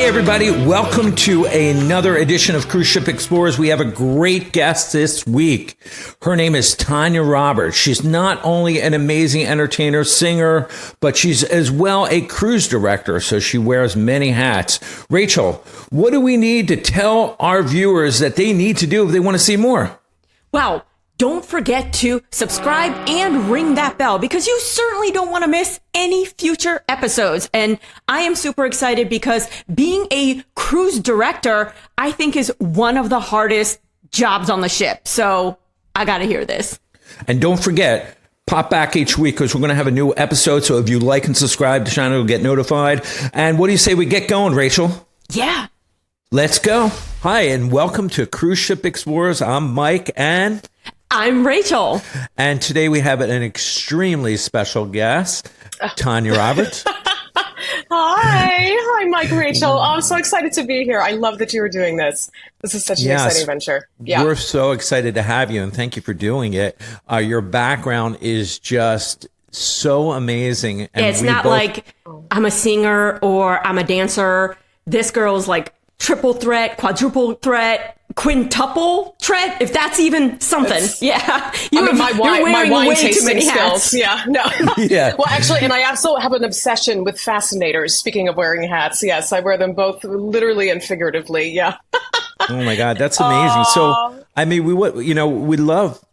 everybody. Welcome to another edition of Cruise Ship Explorers. We have a great guest this week. Her name is Tanya Roberts. She's not only an amazing entertainer, singer, but she's as well a cruise director, so she wears many hats. Rachel, what do we need to tell our viewers that they need to do if they want to see more? Well, don't forget to subscribe and ring that bell because you certainly don't want to miss any future episodes. And I am super excited because being a cruise director, I think is one of the hardest jobs on the ship. So I got to hear this. And don't forget, pop back each week because we're going to have a new episode. So if you like and subscribe, the channel will get notified. And what do you say we get going, Rachel? Yeah. Let's go. Hi, and welcome to Cruise Ship Explorers. I'm Mike and... I'm Rachel. And today we have an extremely special guest, Tanya Roberts. Hi, Mike, Rachel. I'm so excited to be here. I love that you were doing this. This is such an exciting venture. Yeah. We're so excited to have you, and thank you for doing it. Your background is just so amazing. And it's not like I'm a singer or I'm a dancer. This girl's like triple threat, quadruple threat, quintuple threat, if that's even something. Yeah. My wine tasting skills. Yeah. No. Yeah. Well, actually, and I also have an obsession with fascinators. Speaking of wearing hats, yes, I wear them both literally and figuratively. Yeah. Oh my God, that's amazing. So, I mean, we love,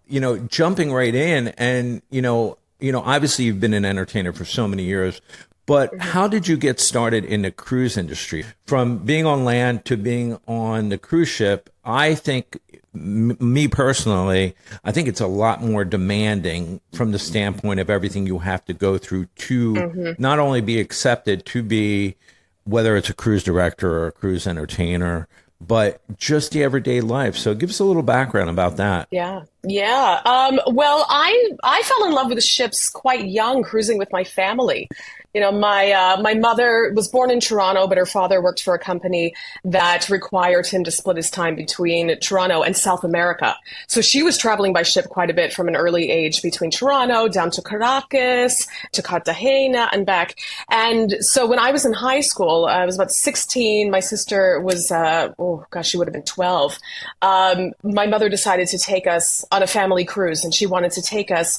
jumping right in and, obviously you've been an entertainer for so many years. But how did you get started in the cruise industry? From being on land to being on the cruise ship, I think, me personally, I think it's a lot more demanding from the standpoint of everything you have to go through to not only be accepted to be, whether it's a cruise director or a cruise entertainer, but just the everyday life. So give us a little background about that. Yeah. Well, I fell in love with the ships quite young, cruising with my family. My mother was born in Toronto, but her father worked for a company that required him to split his time between Toronto and South America. So she was traveling by ship quite a bit from an early age between Toronto down to Caracas, to Cartagena and back. And so when I was in high school, I was about 16. My sister was, she would have been 12. My mother decided to take us on a family cruise, and she wanted to take us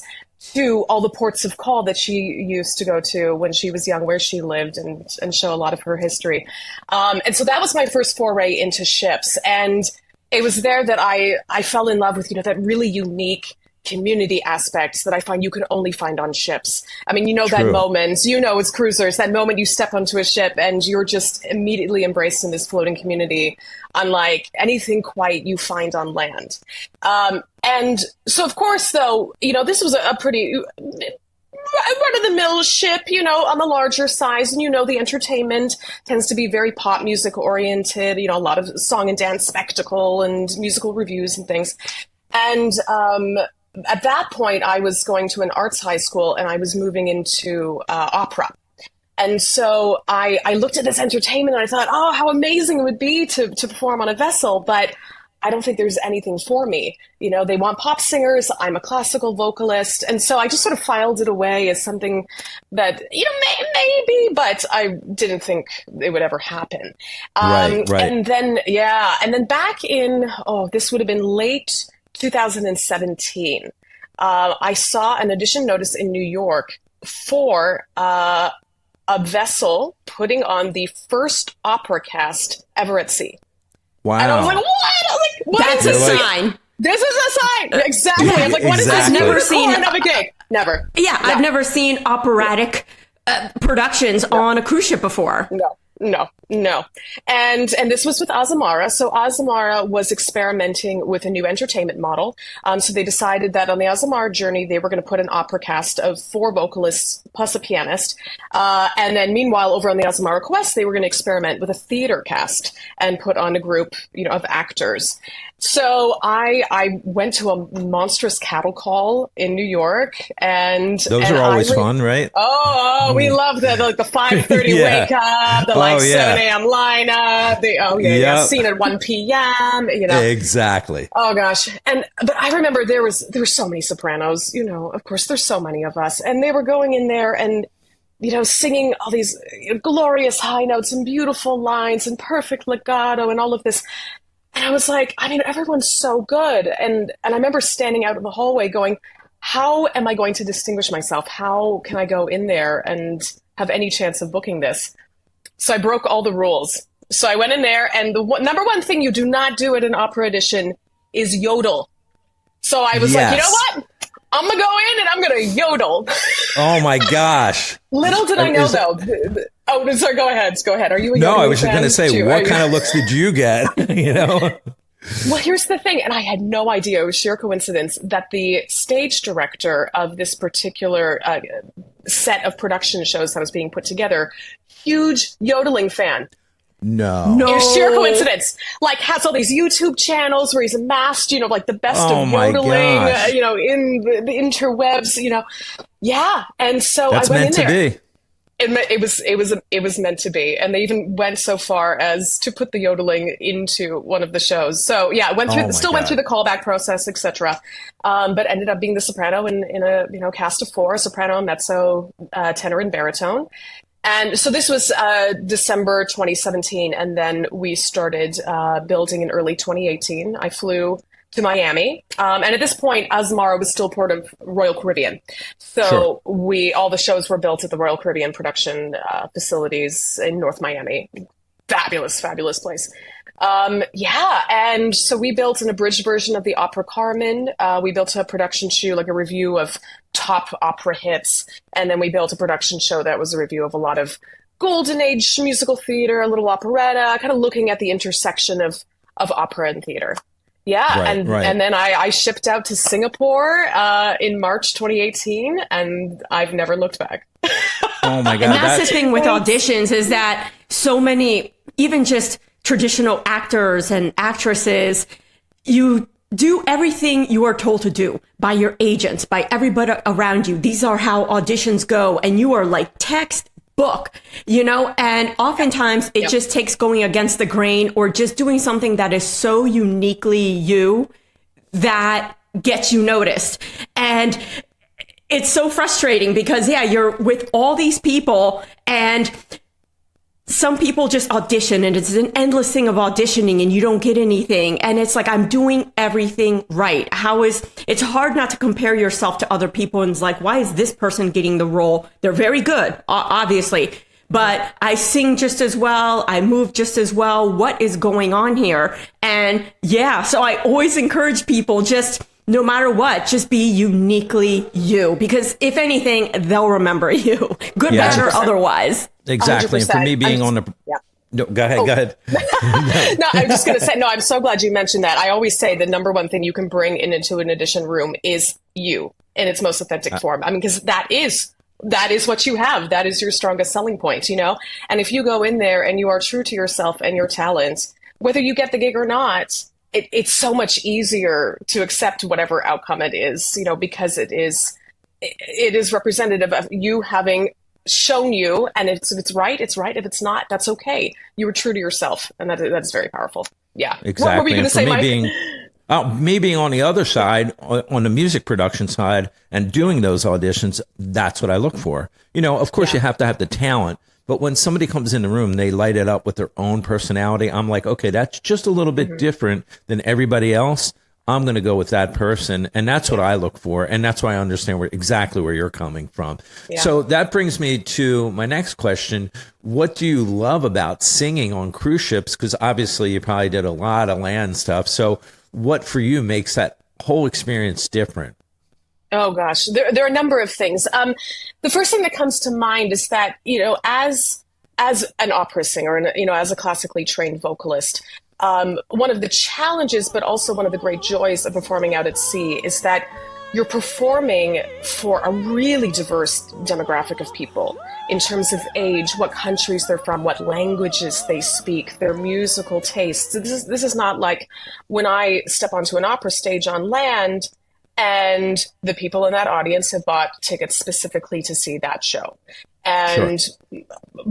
to all the ports of call that she used to go to when she was young, where she lived, and show a lot of her history. And so that was my first foray into ships. And it was there that I fell in love with, that really unique community aspects that I find you can only find on ships. I mean, that moment, as cruisers, that moment you step onto a ship and you're just immediately embraced in this floating community, unlike anything quite you find on land. And so, of course, though, this was a pretty run-of-the-mill ship, on the larger size. And, the entertainment tends to be very pop music oriented, a lot of song and dance spectacle and musical reviews and things. And at that point, I was going to an arts high school and I was moving into opera. And so I looked at this entertainment and I thought, oh, how amazing it would be to perform on a vessel. But I don't think there's anything for me. They want pop singers. I'm a classical vocalist. And so I just sort of filed it away as something that, maybe, but I didn't think it would ever happen. Right. And then back in, this would have been late 2017, I saw an audition notice in New York for a vessel putting on the first opera cast ever at sea. Wow. And I was like, what? That's a sign. This is a sign. Exactly. I was like, what is this? Never seen another gig. Never. Yeah, I've never seen operatic productions on a cruise ship before. No. And this was with Azamara. So Azamara was experimenting with a new entertainment model. So they decided that on the Azamara journey, they were going to put an opera cast of 4 vocalists plus a pianist. And then meanwhile, over on the Azamara Quest, they were going to experiment with a theater cast and put on a group, of actors. So I went to a monstrous cattle call in New York, and those are always fun, right? Oh, we love the 5:30 wake up, the 7 a.m. lineup, scene at 1 p.m. Exactly. Oh gosh, but I remember there were so many sopranos. Of course, there's so many of us, and they were going in there and singing all these glorious high notes and beautiful lines and perfect legato and all of this. And I was like, I mean, everyone's so good. And I remember standing out in the hallway going, how am I going to distinguish myself? How can I go in there and have any chance of booking this? So I broke all the rules. So I went in there, and the number one thing you do not do at an opera audition is yodel. So I was like, you know what? I'm going to go in and I'm going to yodel. Oh my gosh. Little did I know, though. Oh, sorry, go ahead. Go ahead. Are you a No, yodeling I was just fan going to say, too? what kind of looks did you get? Well, here's the thing, and I had no idea. It was sheer coincidence that the stage director of this particular set of production shows that was being put together, huge yodeling fan. No. It was sheer coincidence. Like, has all these YouTube channels where he's amassed, like the best of yodeling, in the interwebs, Yeah. And so That's I went meant in there. to be. It was meant to be, and they even went so far as to put the yodeling into one of the shows. So yeah, went through the callback process, etc. But ended up being the soprano in a cast of 4: soprano, mezzo, tenor, and baritone. And so this was December 2017, and then we started building in early 2018. I flew to Miami. And at this point, Asmara was still part of Royal Caribbean. So all the shows were built at the Royal Caribbean production facilities in North Miami. Fabulous, fabulous place. And so we built an abridged version of the opera Carmen. We built a production show, like a review of top opera hits. And then we built a production show that was a review of a lot of golden age musical theater, a little operetta, kind of looking at the intersection of opera and theater. Yeah, and then I shipped out to Singapore in March 2018, and I've never looked back. Oh my God! And that's the thing with auditions, is that so many, even just traditional actors and actresses, you do everything you are told to do by your agents, by everybody around you. These are how auditions go, and you are like textbook, and oftentimes it just takes going against the grain or just doing something that is so uniquely you that gets you noticed. And it's so frustrating because, you're with all these people, and some people just audition, and it's an endless thing of auditioning, and you don't get anything. And it's like, I'm doing everything right. It's hard not to compare yourself to other people. And it's like, why is this person getting the role? They're very good, obviously, but I sing just as well. I move just as well. What is going on here? And so I always encourage people, just no matter what, just be uniquely you, because if anything, they'll remember you, good, bad, or otherwise. Exactly. 100%. And for me, being on the... Yeah. No, go ahead. No, I'm just going to say, no, I'm so glad you mentioned that. I always say the number one thing you can bring into an audition room is you in its most authentic form. I mean, because that is what you have. That is your strongest selling point, And if you go in there and you are true to yourself and your talent, whether you get the gig or not, it's so much easier to accept whatever outcome it is, because it is representative of you having shown you, and if it's right, it's right. If it's not, that's okay. You were true to yourself, and that is very powerful. Yeah, exactly. What were you going to say, Mike? Me being on the other side, on the music production side, and doing those auditions, that's what I look for. Of course, you have to have the talent, but when somebody comes in the room, they light it up with their own personality. I'm like, okay, that's just a little bit different than everybody else. I'm going to go with that person. And that's what I look for. And that's why I understand exactly where you're coming from. Yeah. So that brings me to my next question. What do you love about singing on cruise ships? Because obviously you probably did a lot of land stuff. So what for you makes that whole experience different? Oh, gosh, there are a number of things. The first thing that comes to mind is that, as an opera singer and, as a classically trained vocalist, one of the challenges, but also one of the great joys of performing out at sea is that you're performing for a really diverse demographic of people in terms of age, what countries they're from, what languages they speak, their musical tastes. This is not like when I step onto an opera stage on land and the people in that audience have bought tickets specifically to see that show. Sure. And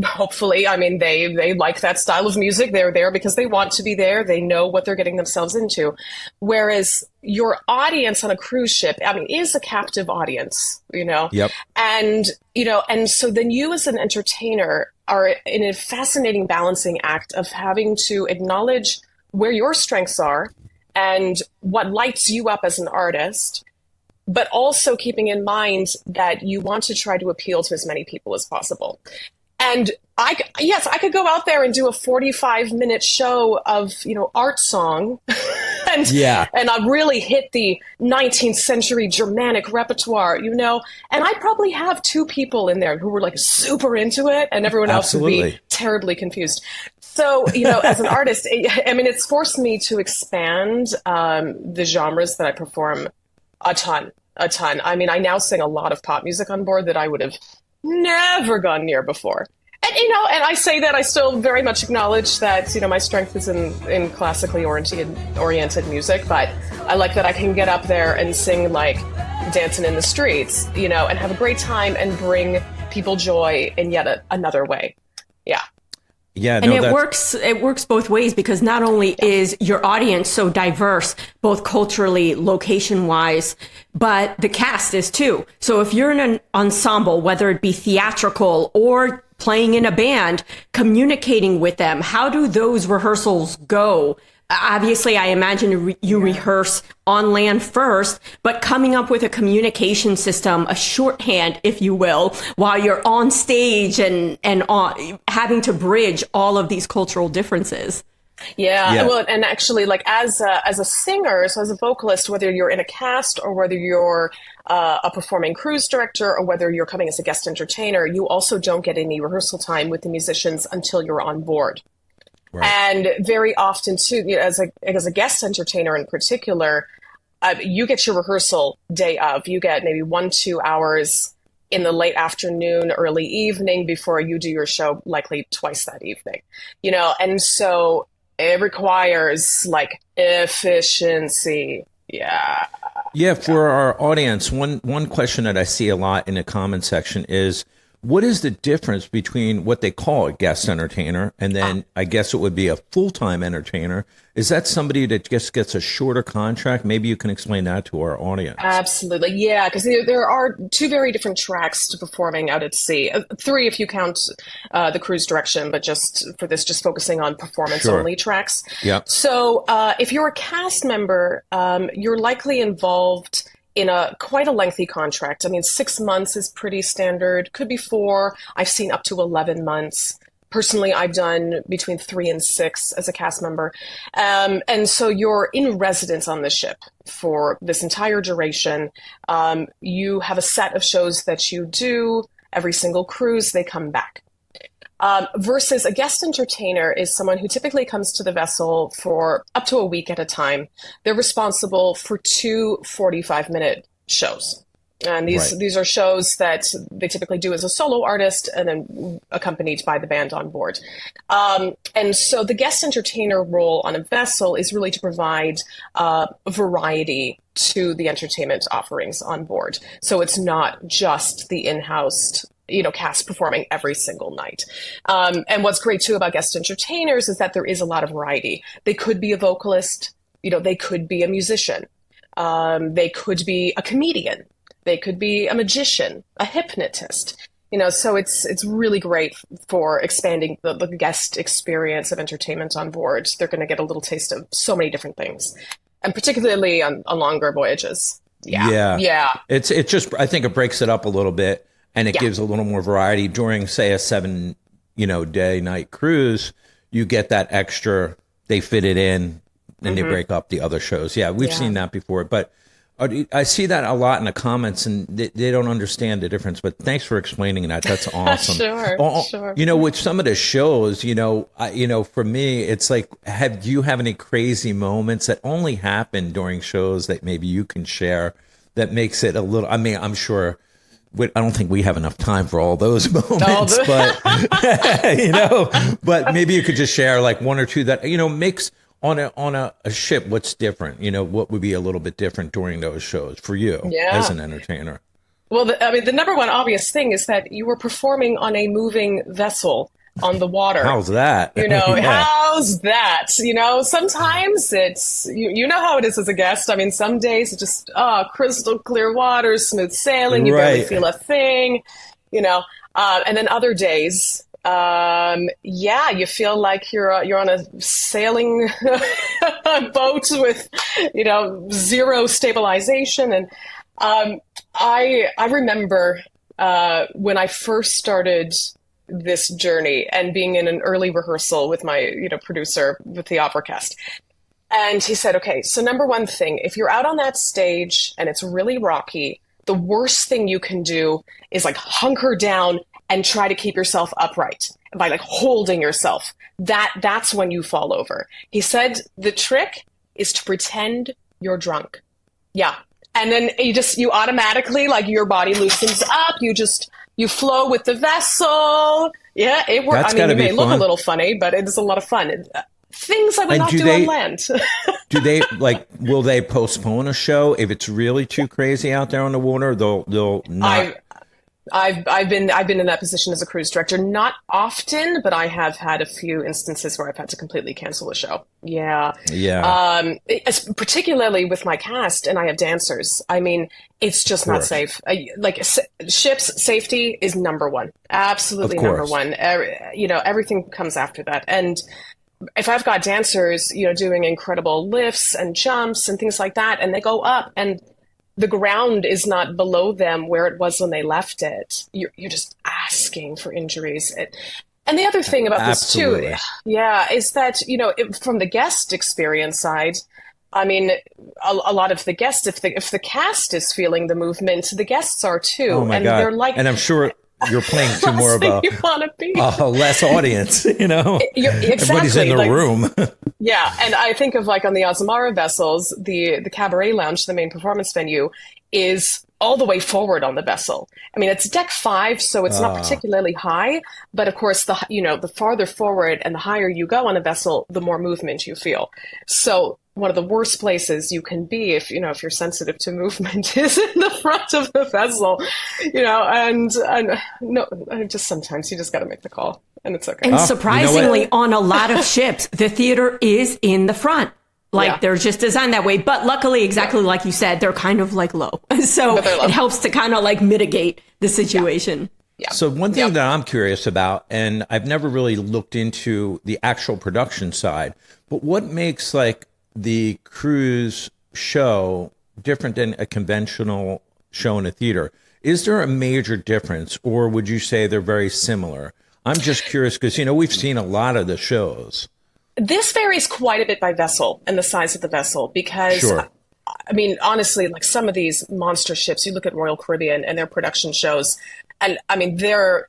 hopefully, I mean, they like that style of music. They're there because they want to be there. They know what they're getting themselves into. Whereas your audience on a cruise ship, I mean, is a captive audience, Yep. and, and so then you as an entertainer are in a fascinating balancing act of having to acknowledge where your strengths are and what lights you up as an artist, but also keeping in mind that you want to try to appeal to as many people as possible. And I could go out there and do a 45-minute show of, art song and I really hit the 19th century Germanic repertoire, and I'd probably have two people in there who were like super into it and everyone else would be terribly confused. So, as an artist, I mean, it's forced me to expand the genres that I perform a ton. I mean, I now sing a lot of pop music on board that I would have never gone near before. And, and I say that I still very much acknowledge that, my strength is in classically oriented music, but I like that I can get up there and sing like Dancing in the Streets, and have a great time and bring people joy in yet another way. Yeah. Yeah, and it works both ways, because not only is your audience so diverse, both culturally, location wise, but the cast is too. So if you're in an ensemble, whether it be theatrical or playing in a band, communicating with them, how do those rehearsals go? Obviously, I imagine you rehearse on land first, but coming up with a communication system, a shorthand, if you will, while you're on stage and having to bridge all of these cultural differences. Yeah. Well, and actually, like as a singer, so as a vocalist, whether you're in a cast or whether you're a performing cruise director or whether you're coming as a guest entertainer, you also don't get any rehearsal time with the musicians until you're on board. Right. And very often, too, as a guest entertainer in particular, you get your rehearsal day of. You get maybe 1-2 hours in the late afternoon, early evening before you do your show, likely twice that evening. And so it requires like efficiency. Yeah. Yeah. For our audience, one question that I see a lot in the comment section is, what is the difference between what they call a guest entertainer and then I guess it would be a full-time entertainer? Is that somebody that just gets a shorter contract? Maybe you can explain that to our audience. Absolutely. Yeah, because there are two very different tracks to performing out at sea. 3 if you count the cruise direction, but just for this, just focusing on performance-only tracks. Yeah. So if you're a cast member, you're likely involved in quite a lengthy contract. I mean, 6 months is pretty standard. Could be 4. I've seen up to 11 months. Personally, I've done between 3 and 6 as a cast member. And so you're in residence on the ship for this entire duration. You have a set of shows that you do. Every single cruise, they come back. Versus a guest entertainer is someone who typically comes to the vessel for up to a week at a time. They're responsible for 2 45-minute shows. And these are shows that they typically do as a solo artist and then accompanied by the band on board. And so the guest entertainer role on a vessel is really to provide variety to the entertainment offerings on board. So it's not just the in-house cast performing every single night. And what's great too about guest entertainers is that there is a lot of variety. They could be a vocalist, they could be a musician, they could be a comedian, they could be a magician, a hypnotist. So it's really great for expanding the guest experience of entertainment on board. They're going to get a little taste of so many different things, and particularly on longer voyages. Yeah. It's just, I think it breaks it up a little bit. And it gives a little more variety during, say, a 7, day, night cruise. You get that extra, they fit it in, and they break up the other shows. Yeah, we've seen that before. But I see that a lot in the comments, and they don't understand the difference. But thanks for explaining that. That's awesome. Sure. With some of the shows, for me, it's like, do you have any crazy moments that only happen during shows that maybe you can share that makes it a little, I mean, I'm sure, I don't think we have enough time for all those moments, but but maybe you could just share like 1 or 2 that makes on a ship. What's different? What would be a little bit different during those shows for you as an entertainer? Well, I mean, the number one obvious thing is that you were performing on a moving vessel on the water. How's that? You know, Yeah. how's that? You know, sometimes it's, you know how it is as a guest. I mean, some days it's just, crystal clear water, smooth sailing, you barely Right. feel a thing, you know. And then other days, yeah, you feel like you're on a sailing boat with, you know, zero stabilization. And I remember when I first started this journey and being in an early rehearsal with my, you know, producer with the opera cast. And he said, okay, so number one thing, if you're out on that stage and it's really rocky, the worst thing you can do is like hunker down and try to keep yourself upright by like holding yourself. That's when you fall over. He said the trick is to pretend you're drunk. Yeah. And then you automatically, like, your body loosens up. You flow with the vessel. Yeah, it works. That's I mean, gotta it be may look a fun. little funny, but it's a lot of fun. Things I would And not do do they on land. do they like will they postpone a show if it's really too crazy out there on the water? They'll not. I've been in that position as a cruise director. Not often, but I have had a few instances where I've had to completely cancel a show. Yeah. Yeah. Particularly with my cast, and I have dancers. I mean, it's just not Course. safe. Ships safety is number one, absolutely Of number course. one. You know, everything comes after that. And if I've got dancers, you know, doing incredible lifts and jumps and things like that, and they go up and the ground is not below them where it was when they left it, you're just asking for injuries. And the other thing about this too, Absolutely. yeah, is that, you know, from the guest experience side, I mean, a lot of the guests, if the cast is feeling the movement, the guests are too, Oh my and God. they're like, And I'm sure you're playing to more of than a, you want to be. a less audience, you know? Everybody's in Exactly, the like, room. yeah, and I think of like on the Azamara vessels, the cabaret lounge, the main performance venue, is all the way forward on the vessel. I mean, it's deck 5, so it's not particularly high, but of course, the farther forward and the higher you go on a vessel, the more movement you feel. So one of the worst places you can be if you're sensitive to movement is in the front of the vessel, you know, and no, just sometimes you just got to make the call, and it's okay. And you know what? surprisingly, on a lot of ships, the theater is in the front. Like, Yeah. they're just designed that way. But luckily, exactly like you said, they're kind of like low. So But they're low. it helps to kind of like mitigate the situation. Yeah. So one thing Yep. that I'm curious about, and I've never really looked into the actual production side, but what makes like the cruise show different than a conventional show in a theater? Is there a major difference, or would you say they're very similar? I'm just curious because, you know, we've seen a lot of the shows. This varies quite a bit by vessel and the size of the vessel because, Sure. I mean, honestly, like some of these monster ships, you look at Royal Caribbean and their production shows, and I mean, their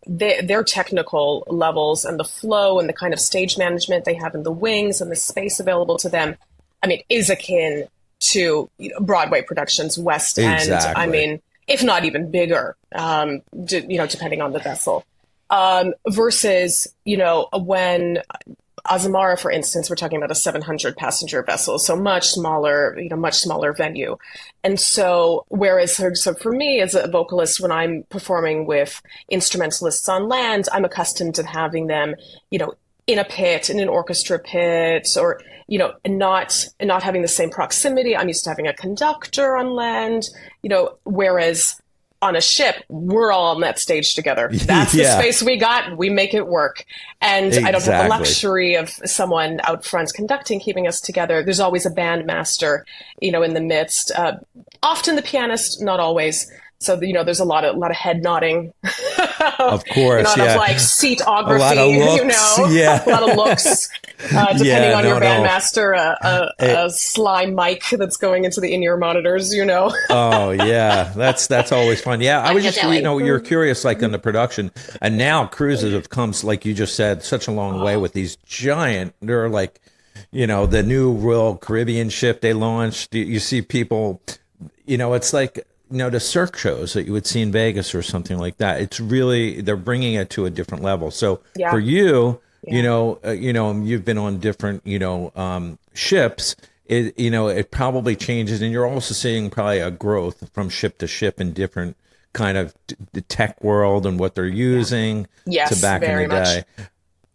technical levels and the flow and the kind of stage management they have in the wings and the space available to them, I mean, is akin to, you know, Broadway productions, West End. Exactly. I mean, if not even bigger, depending on the vessel. Versus, you know, when Azamara, for instance, we're talking about a 700 passenger vessel, so much smaller venue. And so, whereas so for me as a vocalist, when I'm performing with instrumentalists on land, I'm accustomed to having them, you know, in a pit, in an orchestra pit, or, you know, not having the same proximity. I'm used to having a conductor on land, you know, whereas on a ship, we're all on that stage together. That's the Yeah. space we got. We make it work. And I don't have the Exactly. luxury of someone out front conducting, keeping us together. There's always a band master, you know, in the midst. Often the pianist, not always. So, you know, there's a lot of head nodding. Of course, You know, yeah. of like seatography, A lot of you looks, know, yeah. a lot of looks. Depending Yeah, on no, your no. bandmaster, a sly mic that's going into the in-ear monitors, you know. Oh yeah, that's always fun. Yeah, I was just, you know, you're curious like on the production, and now cruises have come, like you just said, such a long way with these giant. They're like, you know, the new Royal Caribbean ship they launched. You see people, you know, it's like, you know, the Cirque shows that you would see in Vegas or something like that. It's really, they're bringing it to a different level. So Yeah. for you, you know, you've been on different, you know, ships. It, you know, it probably changes, and you're also seeing probably a growth from ship to ship in different kind of the tech world and what they're using Yes, to back in very the much. day.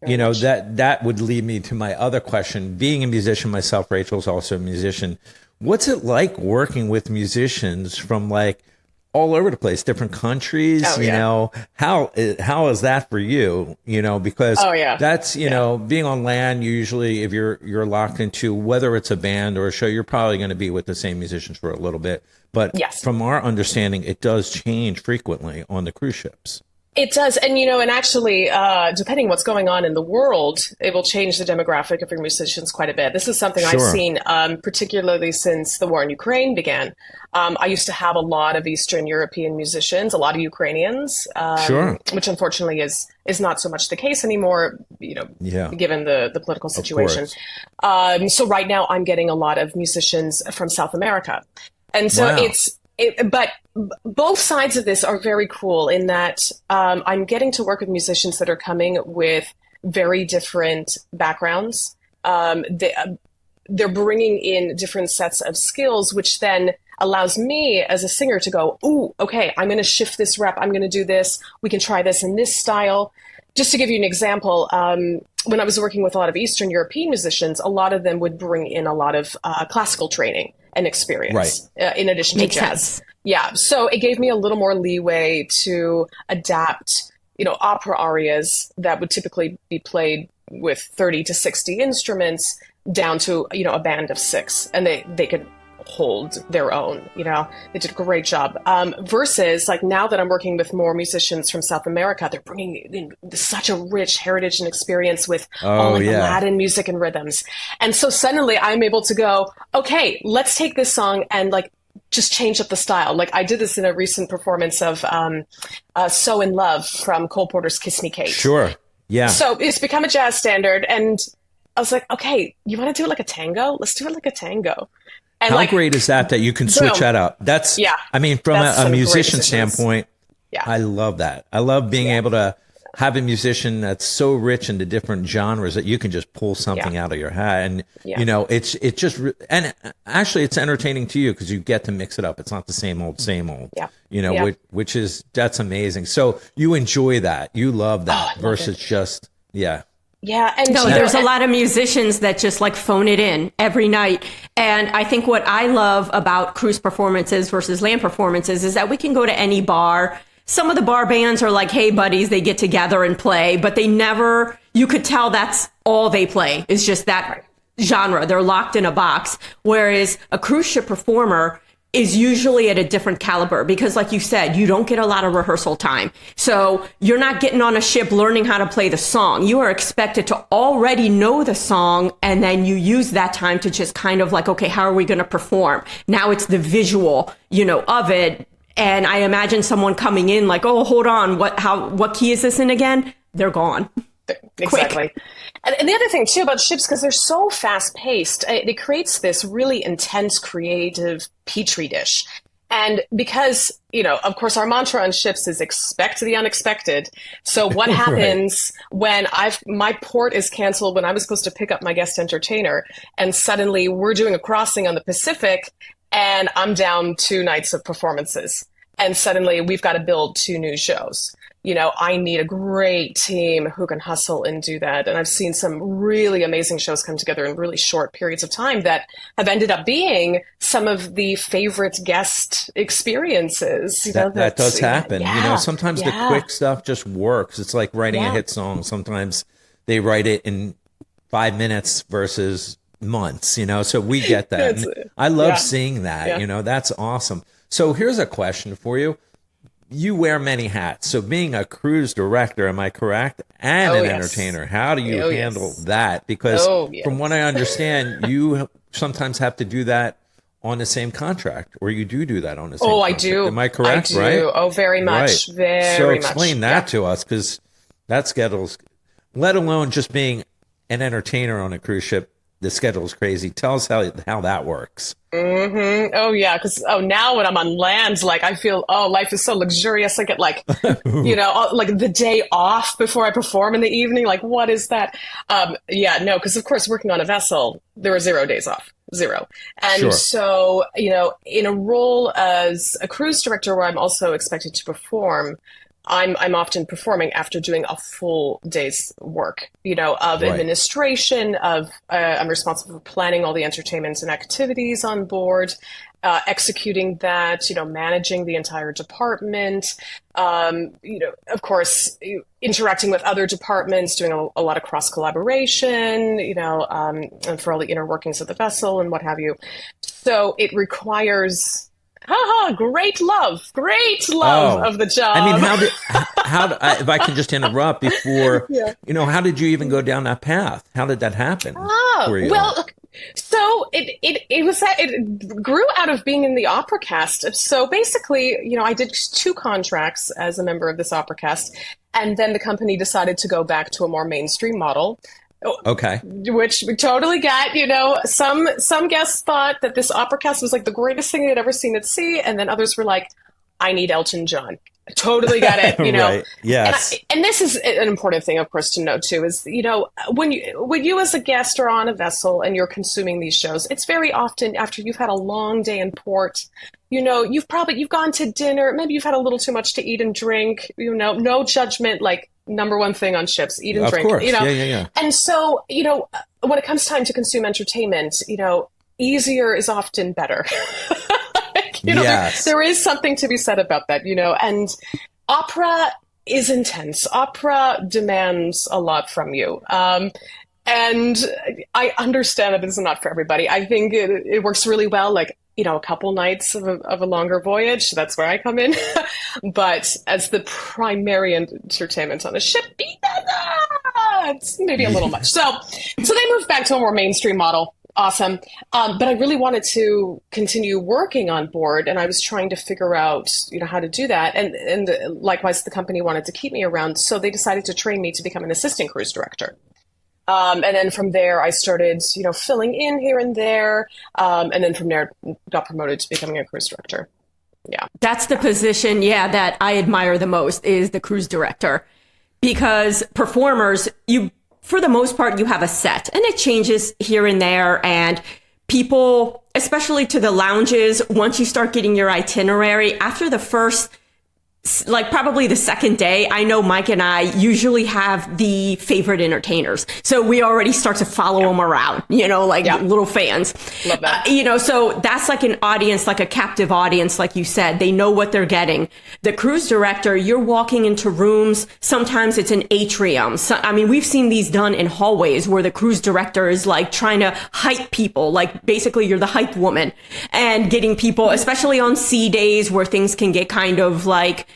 Very You know, much. that would lead me to my other question. Being a musician myself, Rachel's also a musician. What's it like working with musicians from like all over the place, different countries? Oh, You yeah. know, how is that for you? You know, because Oh, yeah. that's, you know, being on land, usually if you're locked into whether it's a band or a show, you're probably going to be with the same musicians for a little bit. But Yes. from our understanding, it does change frequently on the cruise ships. It does. And, and actually, depending what's going on in the world, it will change the demographic of your musicians quite a bit. This is something I've Sure. seen, particularly since the war in Ukraine began. I used to have a lot of Eastern European musicians, a lot of Ukrainians, Sure. which unfortunately is not so much the case anymore, Yeah. given the political situation. course. So right now I'm getting a lot of musicians from South America. And so Wow. but both sides of this are very cool in that I'm getting to work with musicians that are coming with very different backgrounds. They're bringing in different sets of skills, which then allows me as a singer to go, ooh, okay, I'm going to shift this rep. I'm going to do this. We can try this in this style. Just to give you an example, when I was working with a lot of Eastern European musicians, a lot of them would bring in a lot of classical training and experience in addition Makes to jazz. sense. Yeah, so it gave me a little more leeway to adapt, opera arias that would typically be played with 30 to 60 instruments down to, a band of 6, and they could hold their own. They did a great job. Versus like now that I'm working with more musicians from South America, they're bringing in such a rich heritage and experience with all like the Latin music and rhythms. And so suddenly I'm able to go, okay, let's take this song and like just change up the style. Like I did this in a recent performance of So in Love from Cole Porter's Kiss Me Kate. Sure. Yeah. So it's become a jazz standard. And I was like, okay, you want to do it like a tango? Let's do it like a tango. And How great is that you can switch that up? That's, I mean, from a musician standpoint, I love that. I love being able to have a musician that's so rich into different genres that you can just pull something out of your hat. And, it's just, and actually it's entertaining to you because you get to mix it up. It's not the same old, which is, that's amazing. So you enjoy that. You love that versus just, Yeah, and there's a lot of musicians that just like phone it in every night. And I think what I love about cruise performances versus land performances is that we can go to any bar. Some of the bar bands are like, hey, buddies, they get together and play, but you could tell that's all they play is just that genre. They're locked in a box. Whereas a cruise ship performer is usually at a different caliber because like you said, you don't get a lot of rehearsal time. So you're not getting on a ship learning how to play the song. You are expected to already know the song. And then you use that time to just kind of like, okay, how are we going to perform? Now it's the visual, of it. And I imagine someone coming in like, oh, hold on. What key is this in again? They're gone. Exactly. Quick. And the other thing too about ships, because they're so fast paced, it creates this really intense, creative petri dish. And because, of course, our mantra on ships is expect the unexpected. So what happens when my port is canceled when I was supposed to pick up my guest entertainer and suddenly we're doing a crossing on the Pacific and I'm down 2 nights of performances and suddenly we've got to build 2 new shows. I need a great team who can hustle and do that. And I've seen some really amazing shows come together in really short periods of time that have ended up being some of the favorite guest experiences. That does happen. Sometimes the quick stuff just works. It's like writing a hit song. Sometimes they write it in 5 minutes versus months, so we get that. I love seeing that, that's awesome. So here's a question for you. You wear many hats. So being a cruise director, am I correct? And an entertainer, how do you handle that? Because from what I understand, you sometimes have to do that on the same contract, or you do that on the same contract. I do. Am I correct? I do. Right? Oh, very much. Right. Very so much. explain that to us, because that schedule's, let alone just being an entertainer on a cruise ship, the schedule is crazy. Tell us how that works. Mm-hmm. Oh yeah, because now when I'm on land, like I feel life is so luxurious. I get like like the day off before I perform in the evening. Like what is that? Because of course working on a vessel, there are 0 days off. zero. And Sure. so, in a role as a cruise director where I'm also expected to perform, I'm often performing after doing a full day's work, of Right. administration, I'm responsible for planning all the entertainment and activities on board, executing that, managing the entire department, of course, interacting with other departments, doing a lot of cross collaboration, and for all the inner workings of the vessel and what have you. So it requires great love Oh, of the job. I mean, if I can just interrupt before, Yeah. how did you even go down that path? How did that happen for you? Well, so it grew out of being in the opera cast. So basically, I did 2 contracts as a member of this opera cast, and then the company decided to go back to a more mainstream model. Okay. Which we totally get. Some guests thought that this opera cast was like the greatest thing they'd ever seen at sea, and then others were like, I need Elton John. I totally get it, Right. Yes. And this is an important thing, of course, to note too, is, when you as a guest are on a vessel and you're consuming these shows, it's very often after you've had a long day in port, you've gone to dinner, maybe you've had a little too much to eat and drink, no judgment, like number one thing on ships, eat and Of drink, course. Yeah. And so, when it comes time to consume entertainment, easier is often better. Yes. There is something to be said about that, and opera is intense. Opera demands a lot from you. And I understand that this is not for everybody. I think it works really well, like, a couple nights of a longer voyage. That's where I come in. But as the primary entertainment on a ship, it's maybe a little much. So they moved back to a more mainstream model. Awesome. But I really wanted to continue working on board, and I was trying to figure out, how to do that. And likewise, the company wanted to keep me around, so they decided to train me to become an assistant cruise director. And then from there, I started, filling in here and there. And then from there, got promoted to becoming a cruise director. Yeah. That's the position, that I admire the most, is the cruise director. Because performers, for the most part, you have a set, and it changes here and there. And people, especially to the lounges, once you start getting your itinerary, after the first, like probably the second day, I know Mike and I usually have the favorite entertainers. So we already start to follow them around, little fans. Love that. So that's like an audience, like a captive audience, like you said. They know what they're getting. The cruise director, you're walking into rooms. Sometimes it's an atrium. So, we've seen these done in hallways where the cruise director is like trying to hype people. Like basically you're the hype woman, and getting people, especially on sea days where things can get kind of like,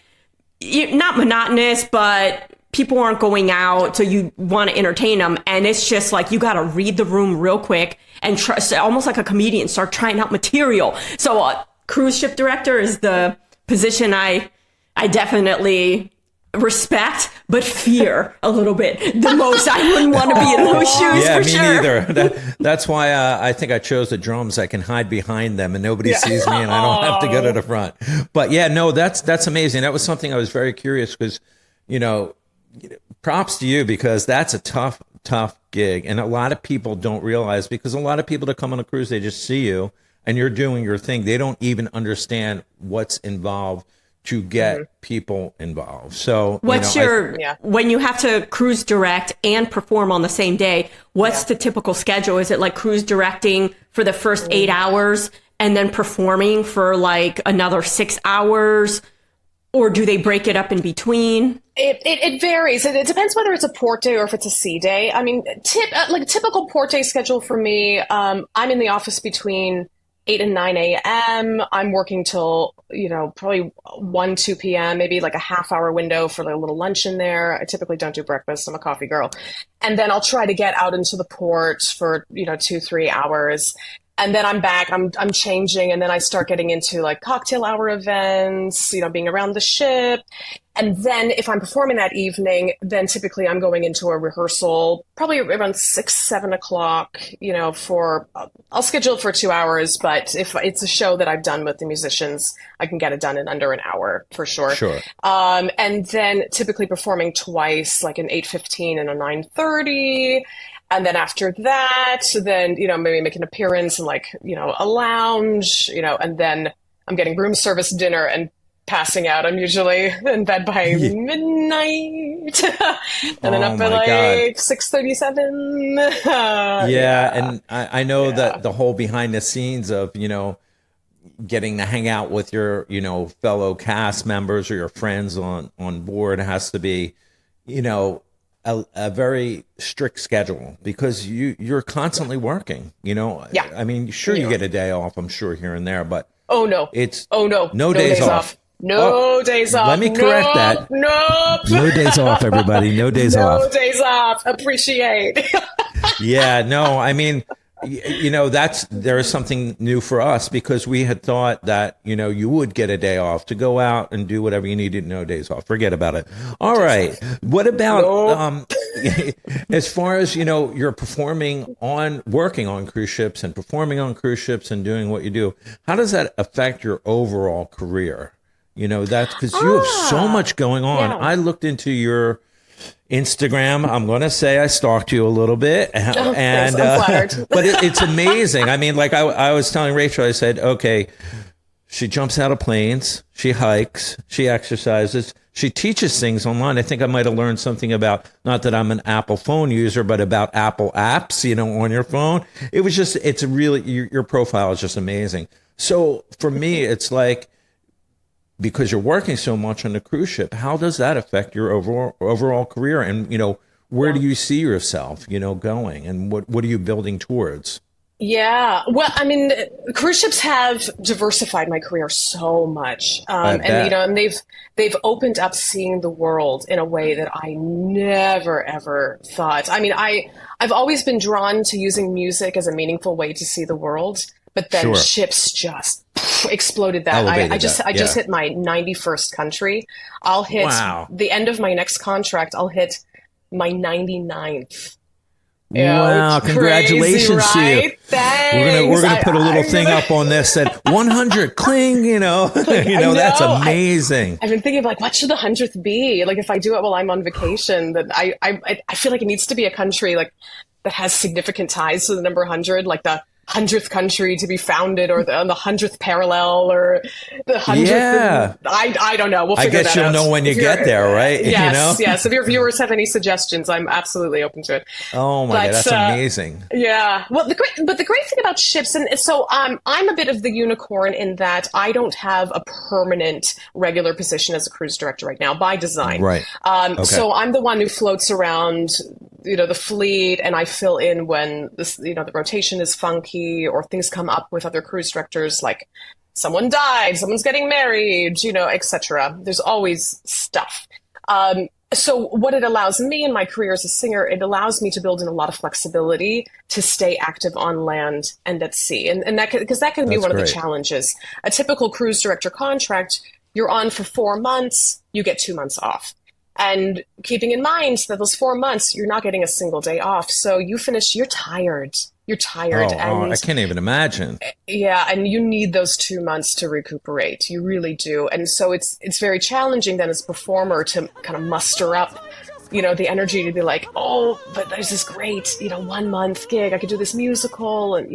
not monotonous, but people aren't going out, so you want to entertain them. And it's just like, you got to read the room real quick and almost like a comedian, start trying out material. So cruise ship director is the position I definitely respect, but fear a little bit the most. I wouldn't want to be in those shoes for sure. Neither. That's why I think I chose the drums. I can hide behind them and nobody sees me, and I don't have to go to the front. But that's amazing. That was something I was very curious, because, props to you, because that's a tough gig. And a lot of people don't realize, because a lot of people that come on a cruise, they just see you and you're doing your thing. They don't even understand what's involved to get people involved. So what's when you have to cruise direct and perform on the same day, what's the typical schedule? Is it like cruise directing for the first 8 hours and then performing for like another 6 hours? Or do they break it up in between? It varies. It depends whether it's a port day or if it's a sea day. Typical port day schedule for me, I'm in the office between 8 and 9 a.m. I'm working till, probably 1, 2 p.m., maybe like a half-hour window for like a little lunch in there. I typically don't do breakfast. I'm a coffee girl. And then I'll try to get out into the port for, 2, 3 hours. And then I'm back, I'm changing, and then I start getting into like cocktail hour events, being around the ship. And then if I'm performing that evening, then typically I'm going into a rehearsal, probably around 6, 7 o'clock, I'll schedule it for 2 hours, but if it's a show that I've done with the musicians, I can get it done in under an hour for sure. Sure. And then typically performing twice, like an 8:15 and a 9:30. And then after that, then, maybe make an appearance in like, a lounge, and then I'm getting room service, dinner, and passing out. I'm usually in bed by midnight, and then up by like 6:37. And I know that the whole behind the scenes of, getting to hang out with your, fellow cast members or your friends on board has to be, a very strict schedule, because you're constantly working, I mean, sure, you get a day off, I'm sure, here and there, but no days off. No days off. Let me correct that. Nope. No days off, everybody. No days off. No days off. Appreciate. Yeah, no, I mean, there is something new for us, because we had thought that, you would get a day off to go out and do whatever you needed. No days off. Forget about it. All right. What about, as far as, you're working on cruise ships and performing on cruise ships and doing what you do, how does that affect your overall career? That's because you have so much going on. Yeah. I looked into your Instagram. I'm going to say I stalked you a little bit, and I'm flattered. But it's amazing. I mean, like I was telling Rachel, I said, okay, she jumps out of planes, she hikes, she exercises, she teaches things online. I think I might have learned something about, not that I'm an Apple phone user, but about Apple apps, on your phone. It's really, your profile is just amazing. So for me, it's like, because you're working so much on the cruise ship, how does that affect your overall career? And, where do you see yourself, going? And what are you building towards? Yeah. Well, I mean, cruise ships have diversified my career so much. And they've opened up seeing the world in a way that I never, ever thought. I mean, I've always been drawn to using music as a meaningful way to see the world. But then ships just exploded that. I just hit my 91st country. I'll hit the end of my next contract. I'll hit my 99th. Wow! Congratulations right? to you. Thanks. We're gonna put a little thing up on this that 100 cling. That's amazing. I've been thinking of, like, what should the 100th be? Like, if I do it while I'm on vacation, that I feel like it needs to be a country like that has significant ties to the number 100, like the 100th country to be founded, or on the 100th parallel, or the 100th. Yeah. I don't know. We'll figure that out. I guess you'll know when you get there, right? Yes, yes. If your viewers have any suggestions, I'm absolutely open to it. Oh my God, that's amazing. Yeah. Well, the great thing about ships, and so I'm a bit of the unicorn in that I don't have a permanent regular position as a cruise director right now, by design. Right. So I'm the one who floats around, the fleet, and I fill in when the rotation is funky, or things come up with other cruise directors, like someone died, someone's getting married, etc. There's always stuff. So what it allows me in my career as a singer, it allows me to build in a lot of flexibility to stay active on land and at sea. And that because that can be one of the challenges. A typical cruise director contract, you're on for 4 months, you get 2 months off. And keeping in mind that those 4 months, you're not getting a single day off. So you finish, you're tired. You're tired. And I can't even imagine. Yeah. And you need those 2 months to recuperate. You really do. And so it's very challenging then as a performer to kind of muster up, the energy to be like, oh, but there's this great, 1 month gig. I could do this musical, and,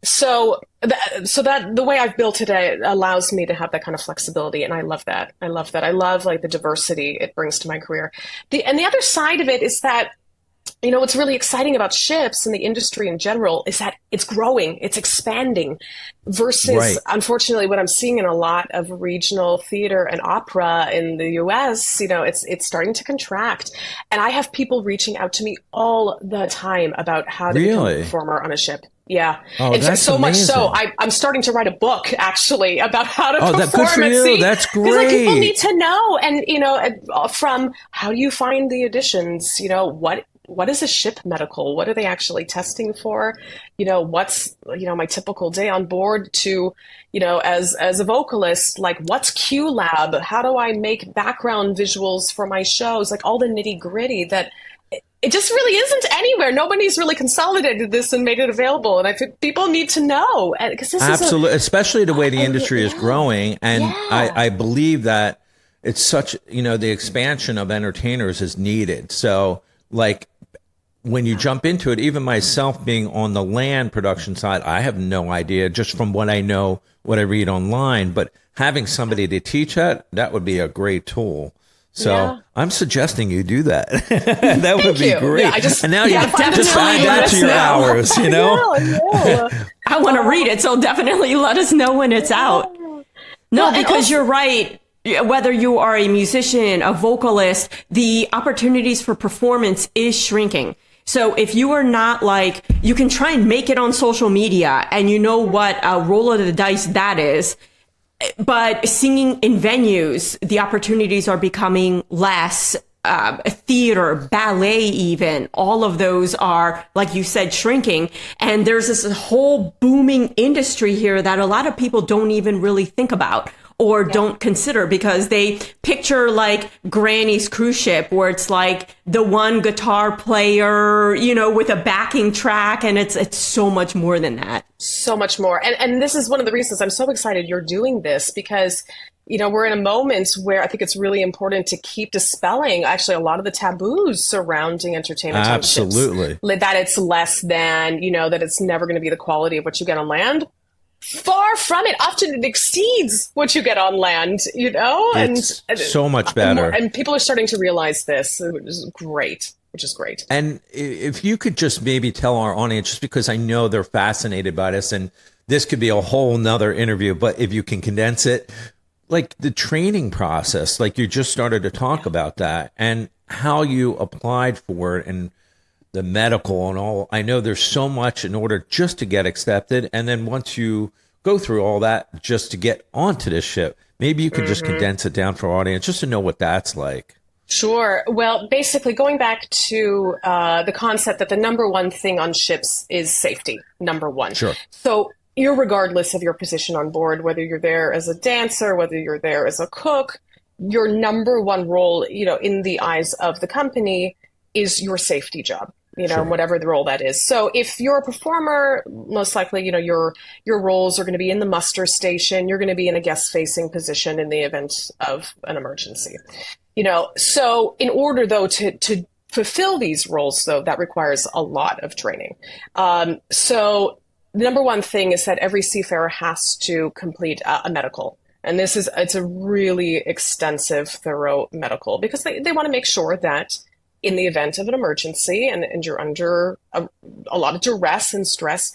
So that the way I've built it allows me to have that kind of flexibility, and I love that. I love like the diversity it brings to my career. The other side of it is that, what's really exciting about ships and the industry in general is that it's growing, it's expanding, versus unfortunately what I'm seeing in a lot of regional theater and opera in the US, it's starting to contract. And I have people reaching out to me all the time about how to become a performer on a ship. Yeah. Oh, in fact, that's so amazing. much so, I'm starting to write a book, actually, about how to perform good for at you. sea. That's great. Because people need to know. And, from how do you find the auditions? What is a ship medical? What are they actually testing for? What's, my typical day on board to, as a vocalist, like, what's Q Lab? How do I make background visuals for my shows? Like, all the nitty gritty that it just really isn't anywhere. Nobody's really consolidated this and made it available. And I think people need to know. Because this absolutely, especially the way the industry is growing. And I believe that it's such, the expansion of entertainers is needed. So, like, when you jump into it, even myself being on the land production side, I have no idea just from what I know, what I read online, but having somebody to teach that would be a great tool. So I'm suggesting you do that. That would be great. Yeah, and now you just add that to your hours, you know? I want to read it, so definitely let us know when it's out. No, because you're right. Whether you are a musician, a vocalist, the opportunities for performance is shrinking. So if you are not like, you can try and make it on social media and you know what a roll of the dice that is. But singing in venues, the opportunities are becoming less. Theater, ballet, even all of those are, like you said, shrinking. And there's this whole booming industry here that a lot of people don't even really think about or don't consider, because they picture like Granny's cruise ship, where it's like the one guitar player, you know, with a backing track, and it's so much more than that. So much more. And this is one of the reasons I'm so excited you're doing this, because, you know, we're in a moment where I think it's really important to keep dispelling actually a lot of the taboos surrounding entertainment. Absolutely. That it's less than, you know, that it's never going to be the quality of what you get on land. Far from it. Often it exceeds what you get on land, you know? It's so much better. And people are starting to realize this, which is great. And if you could just maybe tell our audience, just because I know they're fascinated by this, and this could be a whole nother interview, but if you can condense it, like the training process, like you just started to talk about that, and how you applied for it, and the medical and all. I know there's so much in order just to get accepted. And then once you go through all that just to get onto this ship, maybe you could just condense it down for our audience just to know what that's like. Sure. Well, basically going back to the concept that the number one thing on ships is safety, number one. Sure. So irregardless of your position on board, whether you're there as a dancer, whether you're there as a cook, your number one role, you know, in the eyes of the company is your safety job. You know, whatever the role that is. So if you're a performer, most likely, you know, your roles are going to be in the muster station. You're going to be in a guest-facing position in the event of an emergency. You know, so in order, though, to fulfill these roles, though, that requires a lot of training. So the number one thing is that every seafarer has to complete a medical. And it's a really extensive, thorough medical, because they want to make sure that in the event of an emergency and you're under a lot of duress and stress,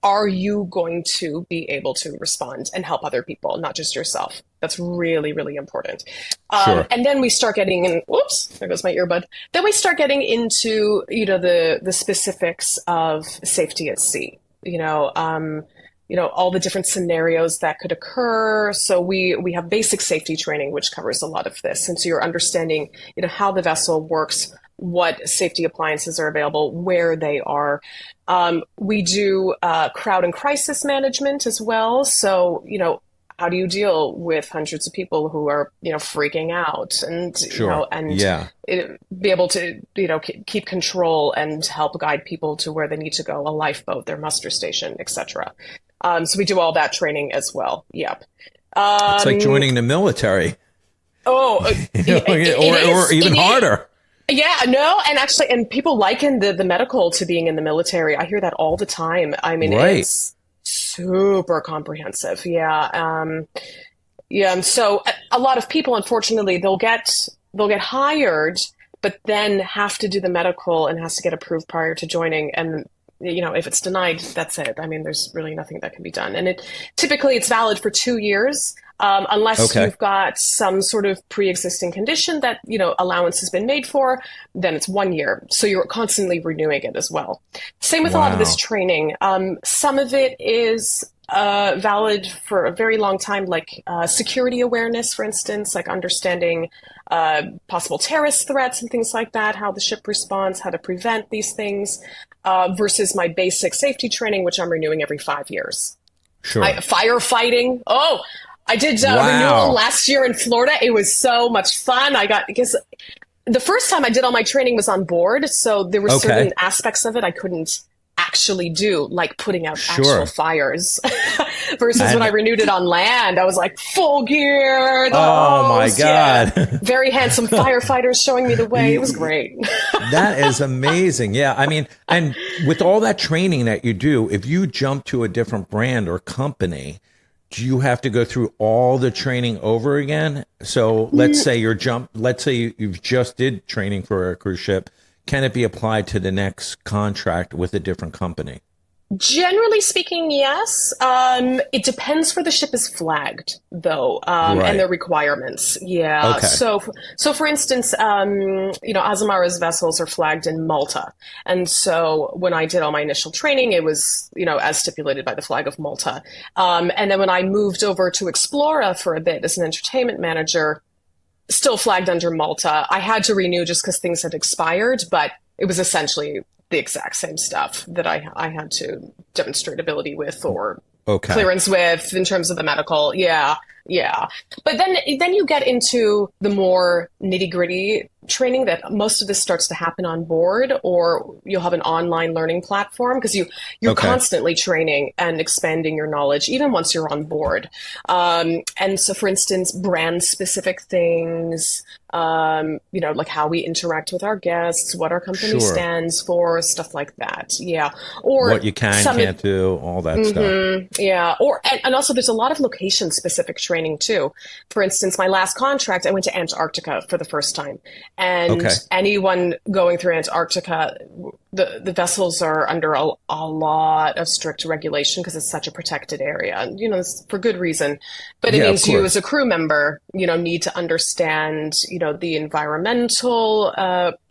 are you going to be able to respond and help other people, not just yourself? That's really, really important. And then we start getting in, whoops, there goes my earbud. Then we start getting into, you know, the specifics of safety at sea, you know, all the different scenarios that could occur. So we have basic safety training, which covers a lot of this. And so you're understanding, you know, how the vessel works, what safety appliances are available, where they are. We do crowd and crisis management as well. So, you know, how do you deal with hundreds of people who are, you know, freaking out, and, you know, and be able to, you know, keep control and help guide people to where they need to go, a lifeboat, their muster station, etc. So we do all that training as well. Yep. It's like joining the military. Oh, or even harder. Yeah, no, and actually, and people liken the medical to being in the military. I hear that all the time. I mean, it's super comprehensive. Yeah. So a lot of people, unfortunately, they'll get hired, but then have to do the medical and has to get approved prior to joining. And, you know, if it's denied, that's it. I mean, there's really nothing that can be done. And typically it's valid for 2 years. Unless you've got some sort of pre-existing condition that, you know, allowance has been made for, then it's 1 year. So you're constantly renewing it as well. Same with a lot of this training. Some of it is valid for a very long time, like security awareness, for instance, like understanding possible terrorist threats and things like that, how the ship responds, how to prevent these things, versus my basic safety training, which I'm renewing every 5 years. Sure. Firefighting. I did renewal last year in Florida. It was so much fun. Because the first time I did all my training was on board. So there were certain aspects of it I couldn't actually do, like putting out Sure. actual fires. Versus And when I renewed it on land, I was like full gear, the oh my hose, yeah. God. Very handsome firefighters showing me the way. It was great. That is amazing. Yeah. I mean, and with all that training that you do, if you jump to a different brand or company, do you have to go through all the training over again? So let's say you've just did training for a cruise ship. Can it be applied to the next contract with a different company? Generally speaking, yes. It depends where the ship is flagged, though, Right. and their requirements. Yeah. Okay. So for instance, Azamara's vessels are flagged in Malta, and so when I did all my initial training, it was as stipulated by the flag of Malta. And then when I moved over to Explora for a bit as an entertainment manager, still flagged under Malta. I had to renew just because things had expired, but it was essentially the exact same stuff that I had to demonstrate ability with or Okay. clearance with in terms of the medical. Yeah, yeah. But then you get into the more nitty-gritty training that most of this starts to happen on board, or you'll have an online learning platform because you're Okay. constantly training and expanding your knowledge even once you're on board. And so, for instance, brand specific things, like how we interact with our guests, what our company Sure. stands for, stuff like that. Yeah. Or What you can't do, all that stuff. yeah. And also there's a lot of location specific training too. For instance, my last contract, I went to Antarctica for the first time. And Okay. anyone going through Antarctica, the vessels are under a lot of strict regulation because it's such a protected area. And, it's for good reason. But it Yeah, of means you course. as a crew member, need to understand, the environmental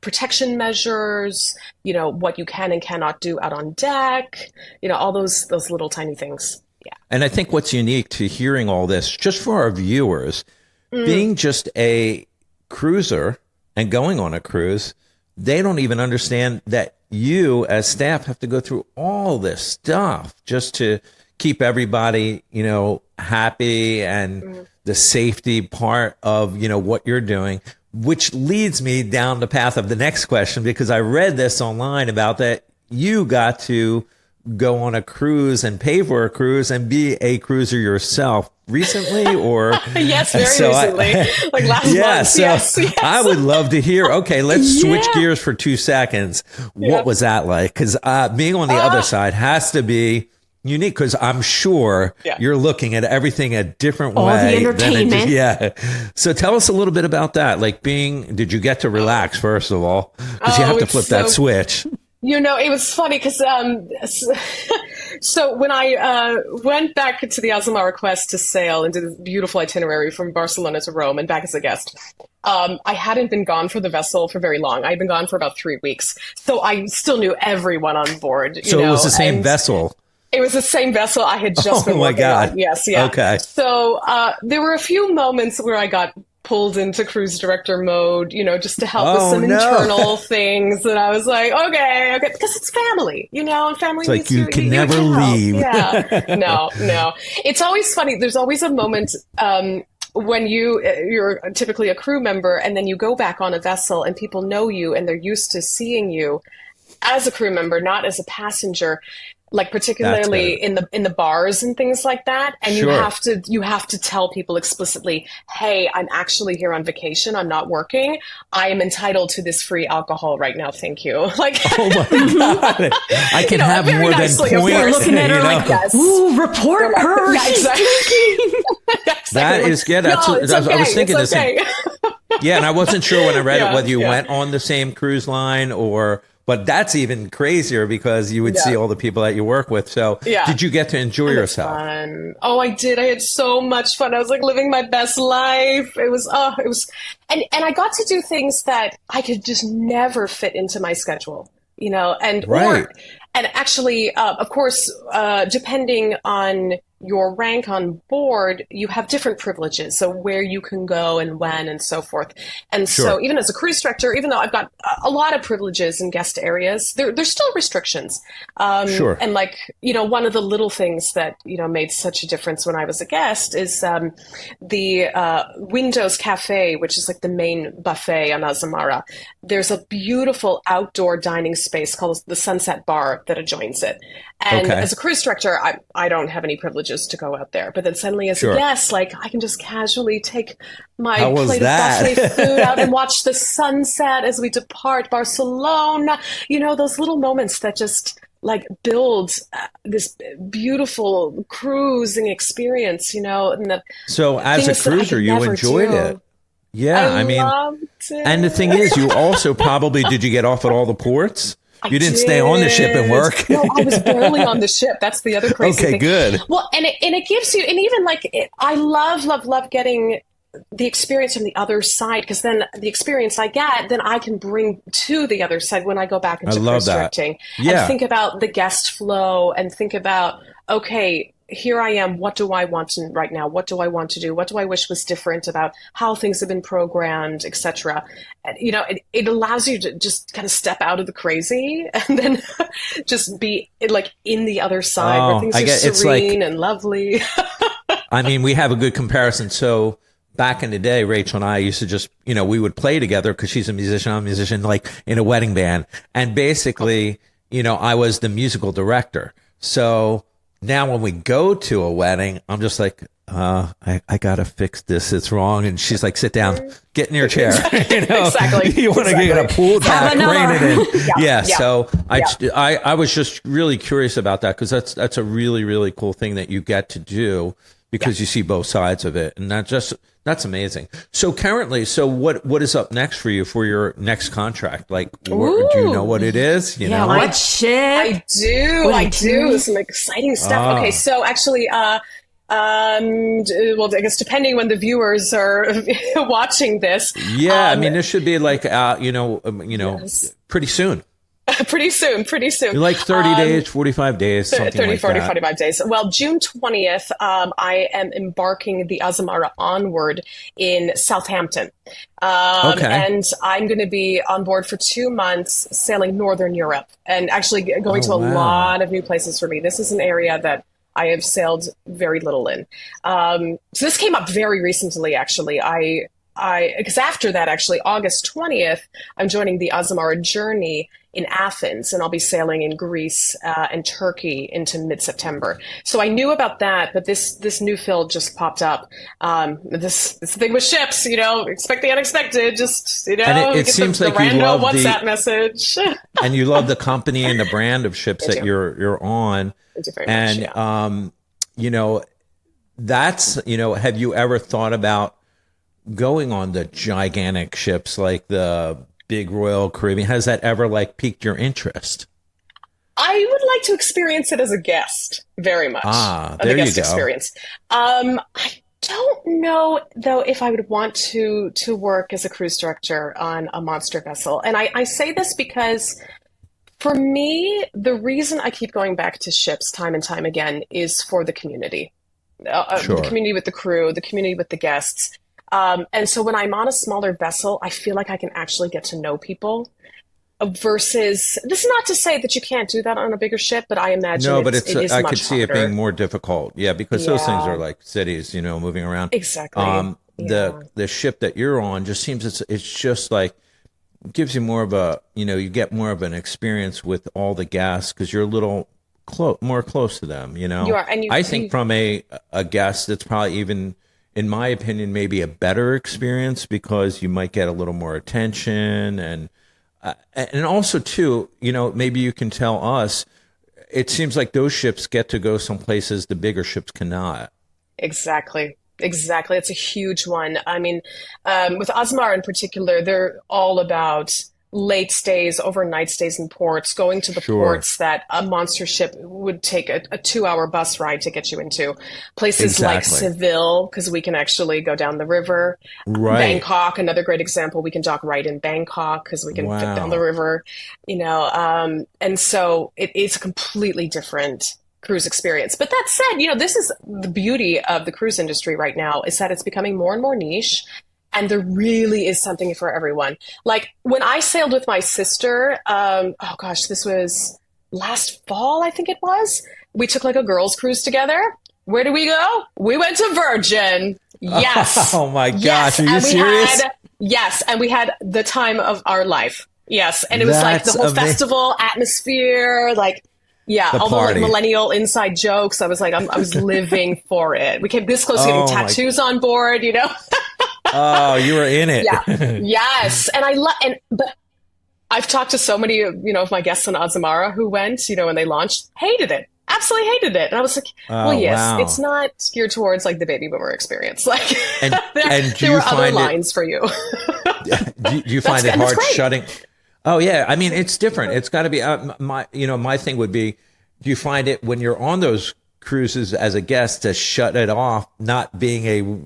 protection measures, what you can and cannot do out on deck, all those little tiny things. Yeah. And I think what's unique to hearing all this, just for our viewers, being just a cruiser and going on a cruise, they don't even understand that you as staff have to go through all this stuff just to keep everybody, happy and the safety part of, what you're doing, which leads me down the path of the next question, because I read this online about that you got to go on a cruise and pay for a cruise and be a cruiser yourself recently, or yes, very recently, like last month. So yes. I would love to hear. Okay, let's switch Yeah. gears for 2 seconds. What was that like? Because being on the other side has to be unique, because I'm sure you're looking at everything a different All way. the entertainment. Yeah. So tell us a little bit about that. Like did you get to relax first of all? Because you have to flip that switch. It was funny because so when I went back to the Azamara Quest to sail and did a beautiful itinerary from Barcelona to Rome and back as a guest, I hadn't been gone for the vessel for very long. I'd been gone for about 3 weeks. So I still knew everyone on board. So it was the same vessel. It was the same vessel I had just been Oh my working God. on. Yes, yeah. Okay. So there were a few moments where I got pulled into cruise director mode, just to help with some internal things. And I was like, okay, because it's family, and family. It's like you can never leave. Yeah, no. It's always funny. There's always a moment when you're typically a crew member, and then you go back on a vessel, and people know you, and they're used to seeing you as a crew member, not as a passenger. Like particularly in the bars and things like that, and Sure. you have to tell people explicitly, hey, I'm actually here on vacation. I'm not working. I am entitled to this free alcohol right now. Thank you. Like, Oh my God. I can have very more nicely, than of point. course. Looking at her like, Yes. ooh, report her. Yeah, She's exactly. drinking. That is good. That's No, what- it's I was okay. thinking It's the same. okay. Yeah, and I wasn't sure when I read it whether you yeah. went on the same cruise line but that's even crazier because you would see all the people that you work with. So did you get to enjoy yourself? Fun. Oh, I did. I had so much fun. I was like living my best life. It was, and I got to do things that I could just never fit into my schedule, and Right. and actually, of course, depending on your rank on board, you have different privileges. So where you can go and when and so forth. And Sure. so even as a cruise director, even though I've got a lot of privileges in guest areas, there's still restrictions. Sure. And like, one of the little things that, made such a difference when I was a guest is the Windows Cafe, which is like the main buffet on Azamara. There's a beautiful outdoor dining space called the Sunset Bar that adjoins it. And Okay. as a cruise director, I don't have any privileges to go out there. But then suddenly as Sure. a guest, like I can just casually take my How was plate that? of buffet food out and watch the sunset as we depart Barcelona. Those little moments that just like build this beautiful cruising experience, and the So as a things that I cruiser, could you never enjoyed do. it. Yeah, I mean, loved it. and the thing is, you also probably did you get off at all the ports? You didn't stay on the ship and work. No, I was barely on the ship. That's the other crazy Okay, thing. good. Well, and it gives you, and even I love getting the experience from the other side, because then the experience I get, then I can bring to the other side when I go back into I love cruise that. directing. Yeah. And think about the guest flow and think about, okay, here I am. What do I want right now? What do I want to do? What do I wish was different about how things have been programmed, etc. It allows you to just kind of step out of the crazy and then just be like in the other side where things are it's like, serene and lovely. I mean, we have a good comparison. So back in the day, Rachel and I used to just, we would play together because she's a musician, I'm a musician, like in a wedding band. And basically, I was the musical director. So now when we go to a wedding, I'm just like, I gotta fix this. It's wrong. And she's like, sit down, get in your chair. Exactly. You want to get a pool back, rein it in. Yeah. Yeah. So I was just really curious about that because that's a really, really cool thing that you get to do because you see both sides of it. And that's amazing. So currently, what is up next for you for your next contract? Like, do you know what it is? You know? What ship? I do. I do. Some exciting stuff. Okay, so actually, well, I guess depending when the viewers are watching this. Yeah, I mean, this should be like, Yes. pretty soon. Pretty soon. Like 30 days, 45 days, something 30, like 40, that. 45 days. Well, June 20th, I am embarking the Azamara Onward in Southampton. Okay. And I'm going to be on board for 2 months sailing Northern Europe and actually going to a wow. lot of new places for me. This is an area that I have sailed very little in. So this came up very recently, actually. Because after that, actually, August 20th, I'm joining the Azamara Journey in Athens, and I'll be sailing in Greece and Turkey into mid-September. So I knew about that, but this new field just popped up. This thing with ships, expect the unexpected. Just And it get seems the like you random love WhatsApp message. and you love the company and the brand of ships I that do. you're on. I do very And much, yeah. That's have you ever thought about going on the gigantic ships like the big Royal Caribbean? Has that ever piqued your interest? I would like to experience it as a guest, very much. There the guest you go. experience. I don't know though if I would want to work as a cruise director on a monster vessel, and I say this because for me, the reason I keep going back to ships time and time again is for the community, Sure. the community with the crew, the community with the guests. And so when I'm on a smaller vessel, I feel like I can actually get to know people versus, this is not to say that you can't do that on a bigger ship, but I imagine No, but it is I much could see it harder. being more difficult. Yeah, because those things Yeah. are like cities, moving around. Exactly. The ship that you're on just seems it's just like gives you more of a you get more of an experience with all the guests because you're a little more close to them. You are, and I think from a guest, it's probably even, in my opinion, maybe a better experience because you might get a little more attention and also too, maybe you can tell us. It seems like those ships get to go some places the bigger ships cannot. Exactly. It's a huge one. I mean, with Azmar in particular, they're all about late stays, overnight stays in ports, going to the Sure. ports that a monster ship would take a 2-hour bus ride to get you into. Places like Exactly. Seville, because we can actually go down the river. Right. Bangkok, another great example. We can dock right in Bangkok because we can fit Wow. down the river, and so it's a completely different cruise experience. But that said, this is the beauty of the cruise industry right now, is that it's becoming more and more niche. And there really is something for everyone. Like when I sailed with my sister, oh gosh, this was last fall, I think it was. We took like a girls' cruise together. Where did we go? We went to Virgin. Yes. Oh my gosh. Yes. Are you serious? Yes. And we had the time of our life. Yes. And it was like the whole festival atmosphere, like, yeah, all the like millennial inside jokes. I was like, I was living for it. We came this close to getting tattoos on board, Oh, you were in it. Yeah. Yes. And but I've talked to so many, of my guests on Azamara who went, when they launched, hated it. Absolutely hated it. And I was like, well, yes, wow. It's not geared towards like the baby boomer experience. Like there were other lines for you. Do you find it hard shutting? Oh yeah. I mean, it's different. It's gotta be my thing would be, do you find it when you're on those cruises as a guest to shut it off, not being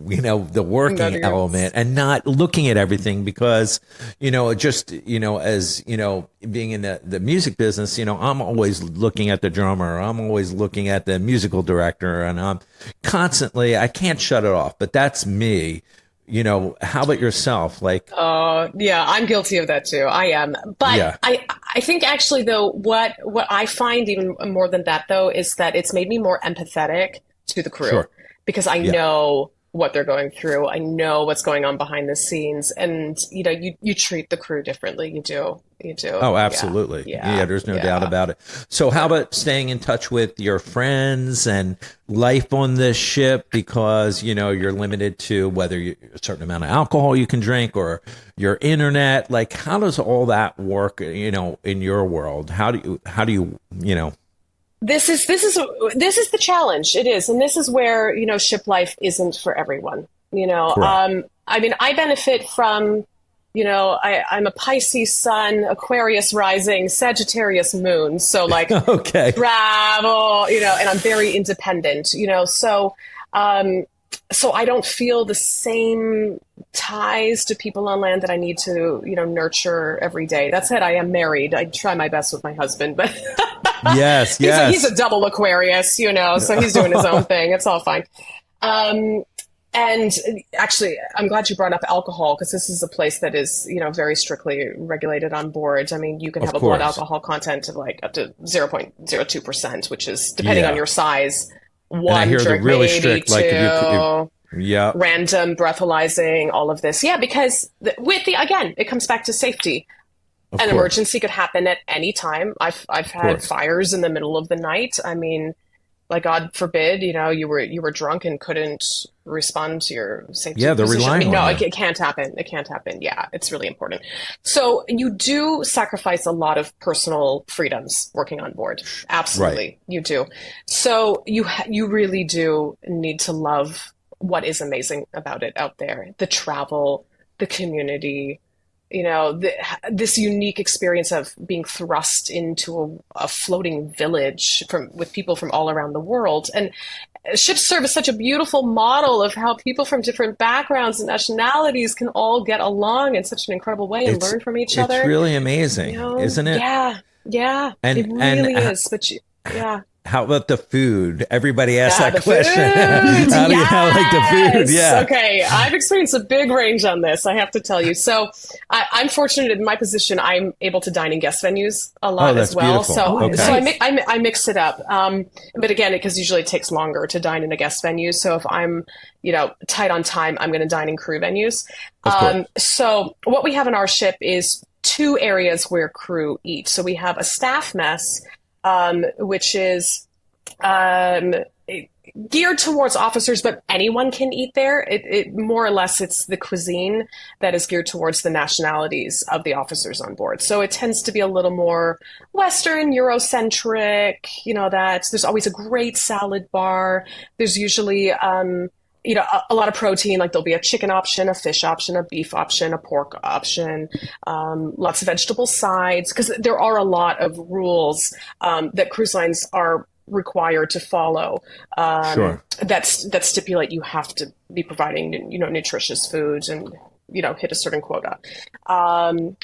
the working element and not looking at everything because, just, as, being in the music business, I'm always looking at the drummer. I'm always looking at the musical director and I'm constantly, I can't shut it off, but that's me. How about yourself? Like, yeah, I'm guilty of that too. I am. But yeah. I think actually though, what I find even more than that though, is that it's made me more empathetic to the crew. Sure. Because I know what they're going through. I know what's going on behind the scenes. And, you treat the crew differently. You do. Oh, absolutely. Yeah, there's no doubt about it. So how about staying in touch with your friends and life on this ship? Because, you're limited to whether a certain amount of alcohol you can drink or your internet. Like, how does all that work, in your world? How do you This is the challenge. It is. And this is where, ship life isn't for everyone, I mean, I benefit from, I'm a Pisces sun, Aquarius rising, Sagittarius moon. So like travel, and I'm very independent, so I don't feel the same ties to people on land that I need to, nurture every day. That said, I am married. I try my best with my husband, but yes, he's a double Aquarius, so he's doing his own thing. It's all fine. And actually, I'm glad you brought up alcohol because this is a place that is, very strictly regulated on board. I mean, you can have a blood alcohol content of like up to 0.02%, which is depending on your size. One drink, really maybe strict, two. Like random breathalyzing, all of this. Yeah, because again, it comes back to safety. An emergency could happen at any time. I've had fires in the middle of the night. I mean, like God forbid, you were drunk and couldn't respond to your safety. Yeah, they're relying on it. It can't happen. It can't happen. Yeah, it's really important. So you do sacrifice a lot of personal freedoms working on board. Absolutely, you do. So you really do need to love what is amazing about it out there: the travel, the community. This unique experience of being thrust into a floating village with people from all around the world. And ships serve as such a beautiful model of how people from different backgrounds and nationalities can all get along in such an incredible way and learn from each other. It's really amazing, isn't it? Yeah, it really is. But yeah. How about the food? Everybody asks that question. How do you like the food? Yeah. Okay. I've experienced a big range on this, I have to tell you. So I'm fortunate in my position. I'm able to dine in guest venues a lot as well. Beautiful. So I mix it up. But again, because usually it takes longer to dine in a guest venue. So if I'm, tight on time, I'm going to dine in crew venues. So what we have in our ship is 2 areas where crew eat. So we have a staff mess, which is geared towards officers, but anyone can eat there. It more or less, it's the cuisine that is geared towards the nationalities of the officers on board. So it tends to be a little more Western, Eurocentric, that there's always a great salad bar. There's usually, a lot of protein, like there'll be a chicken option, a fish option, a beef option, a pork option, lots of vegetable sides, because there are a lot of rules that cruise lines are required to follow that stipulate you have to be providing, nutritious foods and hit a certain quota.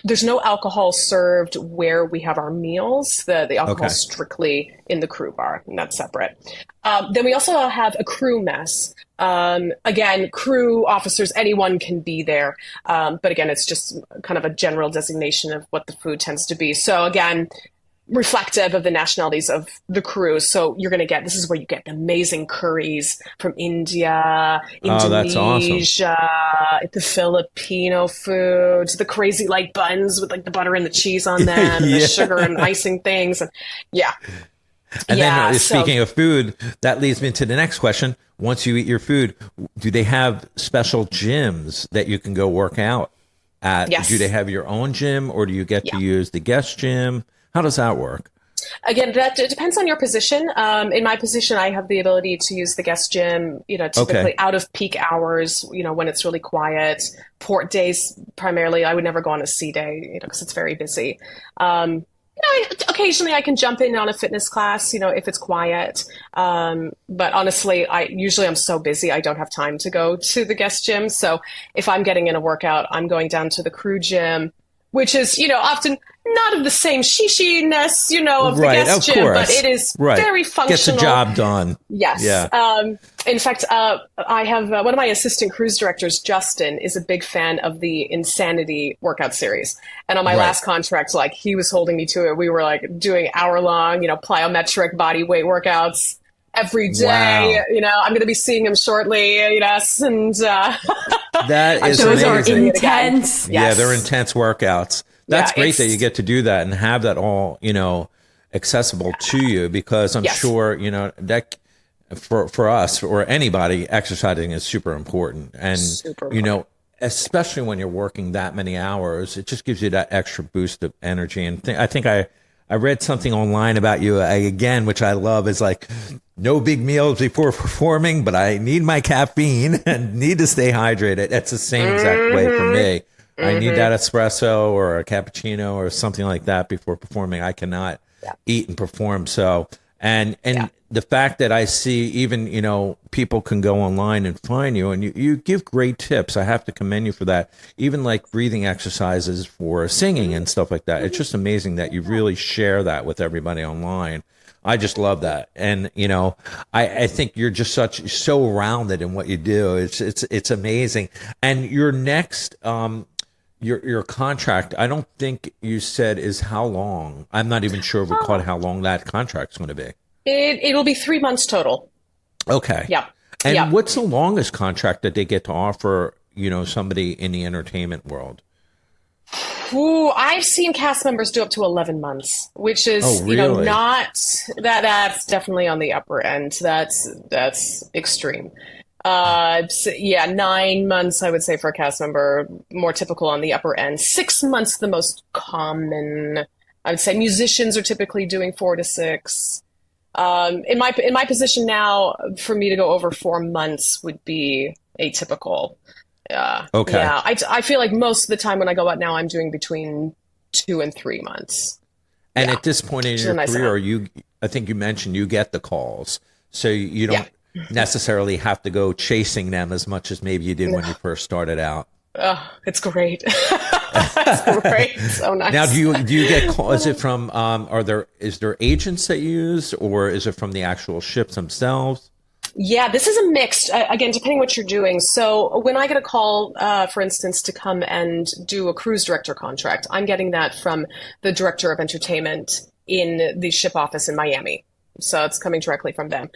There's no alcohol served where we have our meals. The alcohol Okay. is strictly in the crew bar, and that's separate. Then we also have a crew mess. Again, crew officers, anyone can be there. But again, it's just kind of a general designation of what the food tends to be. So again, reflective of the nationalities of the crew. So you're going to get, this is where you get amazing curries from India, Oh, that's awesome. Indonesia, the Filipino foods, the crazy like buns with like the butter and the cheese on them and the Yeah. sugar and icing things. And yeah. And then Yeah. So speaking of food, that leads me to the next question. Once you eat your food, do they have special gyms that you can go work out at? Do they yes. have your own gym, or do you get to Yeah. use the guest gym? How does that work? Again, that it depends on your position. In my position, I have the ability to use the guest gym, Okay. typically out of peak hours, when it's really quiet. Port days, primarily, I would never go on a sea day, because it's very busy. Occasionally I can jump in on a fitness class, if it's quiet. But honestly, I'm so busy, I don't have time to go to the guest gym. So if I'm getting in a workout, I'm going down to the crew gym, which is, often not of the same shishiness, of the Right, guest of gym, but course. it is Right. very Gets the functional. job done. Yes. Yeah. In fact, I have one of my assistant cruise directors, Justin, is a big fan of the Insanity workout series. And on my Right. last contract, like he was holding me to it. We were like doing hour-long, plyometric body weight workouts every day. Wow. I'm going to be seeing him shortly. Yes, and That I'm is sure Those he'll are be amazing. doing it again. intense. Yeah, Yes. they're intense workouts. Yeah, That's great that you it's get to do that and have that all, accessible to you, because I'm yes. sure, that for us or anybody, exercising is super important. And, Super important. especially when you're working that many hours, it just gives you that extra boost of energy. And I think I read something online about you again, which I love, is like, no big meals before performing, but I need my caffeine and need to stay hydrated. That's the same exact way for me. I need that espresso or a cappuccino or something like that before performing. I cannot Yeah. eat and perform. So, and Yeah. the fact that I see even, people can go online and find you, and you give great tips. I have to commend you for that. Even like breathing exercises for singing and stuff like that. It's just amazing that you really share that with everybody online. I just love that. And, I think you're just so rounded in what you do. It's amazing. And your next, your contract, I don't think you said is how long. I'm not even sure if we caught how long that contract's going to be. It'll be 3 months total. Okay. Yeah. And Yeah. what's the longest contract that they get to offer, somebody in the entertainment world? Ooh, I've seen cast members do up to 11 months, which is, Oh, really? not that's definitely on the upper end. That's extreme. Yeah, 9 months, I would say, for a cast member, more typical on the upper end. 6 months, the most common. I would say musicians are typically doing 4 to 6. In my position now, for me to go over 4 months would be atypical. Okay. Yeah, I feel like most of the time when I go out now, I'm doing between 2 and 3 months. And Yeah, at this point in which is your a nice career, amount. I think you mentioned you get the calls. So you Yeah. don't necessarily have to go chasing them as much as maybe you did when you first started out. Oh, it's great. It's great. So Now, nice. do you get call? Is it from is there agents that you use, or is it from the actual ships themselves? Yeah, this is a mixed, again, depending what you're doing. So when I get a call, for instance, to come and do a cruise director contract, I'm getting that from the director of entertainment in the ship office in Miami. So it's coming directly from them.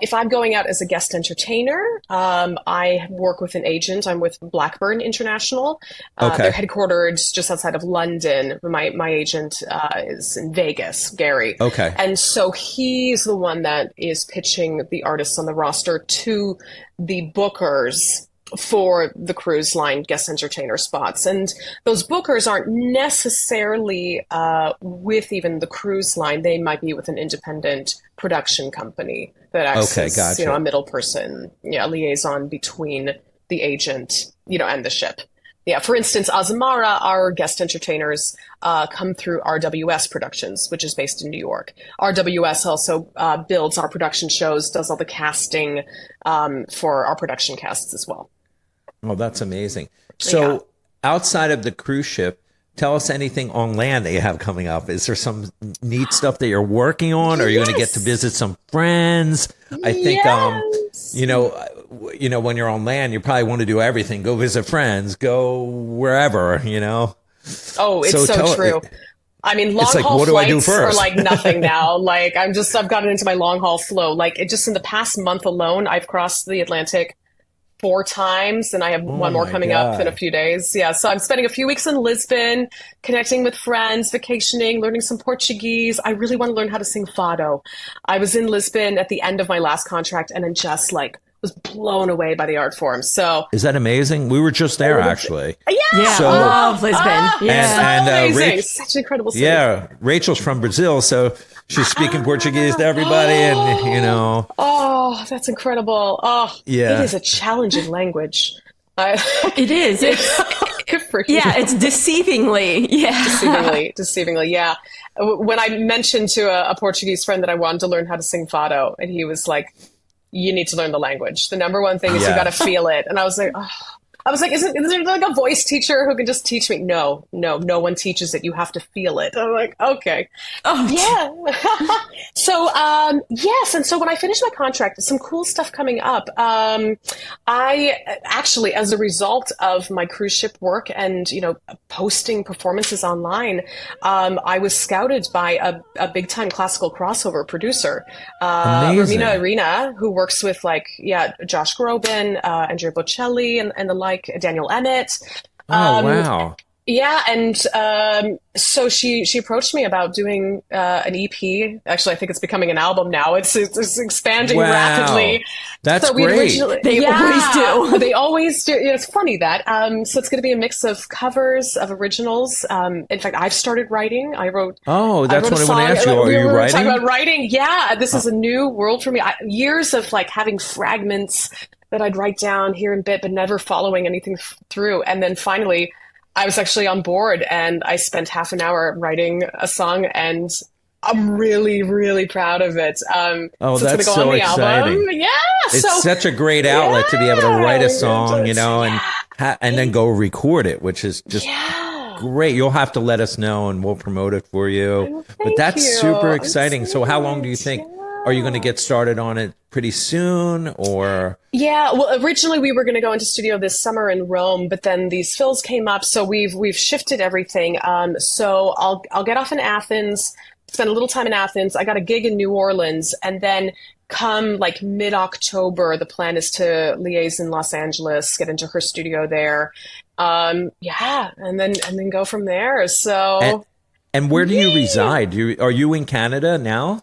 If I'm going out as a guest entertainer, I work with an agent. I'm with Blackburn International. They're Okay. headquartered just outside of London. My agent is in Vegas, Gary. Okay. And so he's the one that is pitching the artists on the roster to the bookers for the cruise line guest entertainer spots. And those bookers aren't necessarily with even the cruise line. They might be with an independent production company that acts Okay. as, a Gotcha. middle person, liaison between the agent, and the ship. Yeah, for instance, Azamara, our guest entertainers, come through RWS Productions, which is based in New York. RWS also builds our production shows, does all the casting for our production casts as well. Oh, that's amazing. Yeah. So outside of the cruise ship, tell us anything on land that you have coming up. Is there some neat stuff that you're working on? Are you going to get to Yes. visit some friends? I think, Yes. when you're on land, you probably want to do everything. Go visit friends, go wherever, Oh, it's So so true. I mean, long it's like, haul what do I do flights are first? like nothing now. Like I've gotten into my long haul flow. Like it just in the past month alone, I've crossed the Atlantic 4 times, and I have Oh one more my coming up in a God. few days. Yeah, so I'm spending a few weeks in Lisbon, connecting with friends, vacationing, learning some Portuguese. I really want to learn how to sing fado. I was in Lisbon at the end of my last contract, and then just like was blown away by the art form. So Is that amazing? We were just there, actually. yeah, Yeah, So- love Lisbon. Yeah. And amazing, Rach, such an incredible city. yeah, Rachel's from Brazil, so she's speaking Portuguese to everybody, and Oh, that's incredible. Oh, it Yeah. is a challenging language. I, It is. It's for you. yeah, it's deceivingly. Yeah. Deceivingly, yeah. When I mentioned to a Portuguese friend that I wanted to learn how to sing fado, and he was like, "You need to learn the language. The number one thing is you Yeah. got to feel it." And I was like, "Oh." Is there like a voice teacher who can just teach me? No, no one teaches it. You have to feel it. I'm like, okay. Oh, Yeah. So, yes. And so when I finished my contract, some cool stuff coming up. I actually, as a result of my cruise ship work and, posting performances online, I was scouted by a big time classical crossover producer, Amazing. Romina Arena, who works with Josh Groban, Andrea Bocelli and the like, Daniel Emmett. Oh, wow. Yeah, and so she approached me about doing an EP. Actually, I think it's becoming an album now. It's expanding Wow. rapidly. That's So we great. originally, They always do. They always do. It's funny that. So it's going to be a mix of covers of originals. In fact, I've started writing. Oh, that's I wrote what a I want to song- ask you. Are we you were writing? talking about writing. Yeah, this is a new world for me. Years of like having fragments that I'd write down here and bit, but never following anything through. And then finally, I was actually on board, and I spent half an hour writing a song, and I'm really, really proud of it. Oh, so it's that's gonna go so on the exciting. album. Yeah, It's so such a great outlet to be able to write a song, yeah. and then go record it, which is just Yeah. great. You'll have to let us know and we'll promote it for you. Well, But thank that's you. super I'm exciting. So how long do you think? Are you going to get started on it pretty soon, or? Yeah, well, originally we were going to go into studio this summer in Rome, but then these fills came up, so we've shifted everything. So I'll get off in Athens, spend a little time in Athens. I got a gig in New Orleans, and then come like mid-October, the plan is to liaise in Los Angeles, get into her studio there. Yeah, and then go from there. So And where do you reside? Are you in Canada now?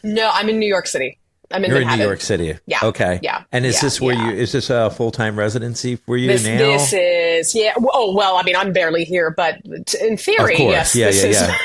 no, I'm in New York City. I'm in You're in Manhattan. New York City. Yeah. Okay. Yeah. And is Yeah. this where Yeah. is this a full-time residency for you This, now? this is, yeah. Oh, well, I mean, I'm barely here, but in Of theory, course. yes, Yeah, this yeah, is. yeah.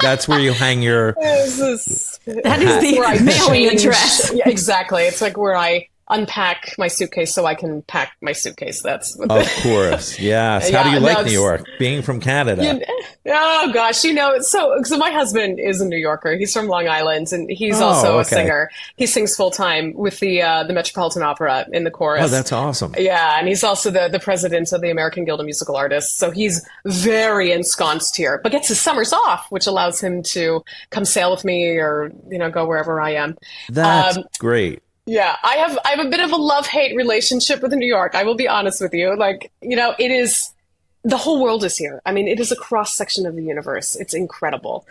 That's where you hang your. This is that is where I the mailing change. address. Yeah, exactly. It's like where I unpack my suitcase so I can pack my suitcase. That's what Of course. Yes. How do Yeah, you no, like New it's- York? Being from Canada. Oh gosh, so my husband is a New Yorker. He's from Long Island, and he's Oh, also a okay. singer. He sings full time with the Metropolitan Opera in the chorus. Oh, that's awesome. Yeah, and he's also the president of the American Guild of Musical Artists. So he's very ensconced here, but gets his summers off, which allows him to come sail with me or, go wherever I am. That's great. Yeah, I have a bit of a love-hate relationship with New York. I will be honest with you. Like, it is, the whole world is here. I mean, it is a cross-section of the universe. It's incredible.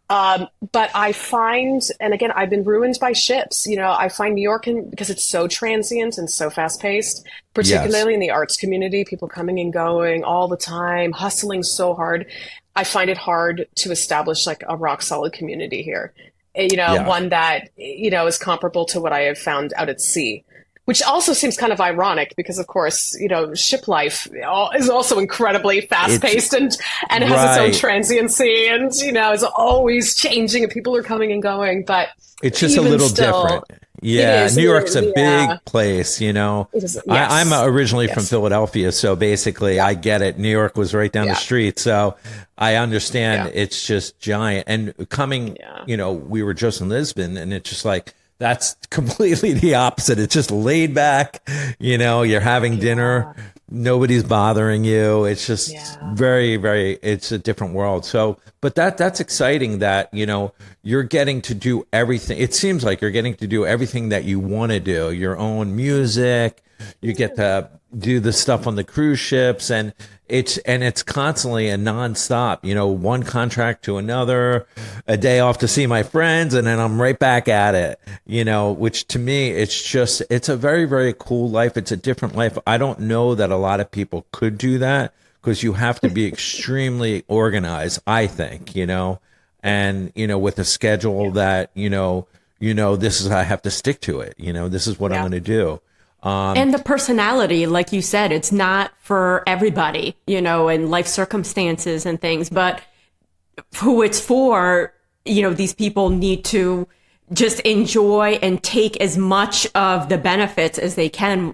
But I find, and again, I've been ruined by ships. I find New York, because it's so transient and so fast-paced, particularly in the arts community, people coming and going all the time, hustling so hard. I find it hard to establish like a rock-solid community here. Yeah. One that, is comparable to what I have found out at sea, which also seems kind of ironic because, of course, ship life is also incredibly fast paced and it has its own Right. transiency and, is always changing and people are coming and going. But It's just a even little still, different. Yeah, is, New York's a yeah. big place, It is, yes. I'm originally from Yes. Philadelphia, so basically I get it. New York was right down the Yeah. street, so I understand Yeah. it's just giant. And coming, Yeah. we were just in Lisbon, and it's just like, that's completely the opposite. It's just laid back, you're having dinner. nobody's bothering you. It's just Yeah. very, very, it's a different world. So, but that's exciting that, you're getting to do everything. It seems like you're getting to do everything that you want to do, your own music. You get to do the stuff on the cruise ships, and it's constantly a nonstop, one contract to another, a day off to see my friends, and then I'm right back at it, which to me, it's a very, very cool life. It's a different life. I don't know that a lot of people could do that because you have to be extremely organized, I think, and, with a schedule that, I have to stick to it. This is what I'm going to do. And the personality, like you said, it's not for everybody, and life circumstances and things, but who it's for, these people need to just enjoy and take as much of the benefits as they can,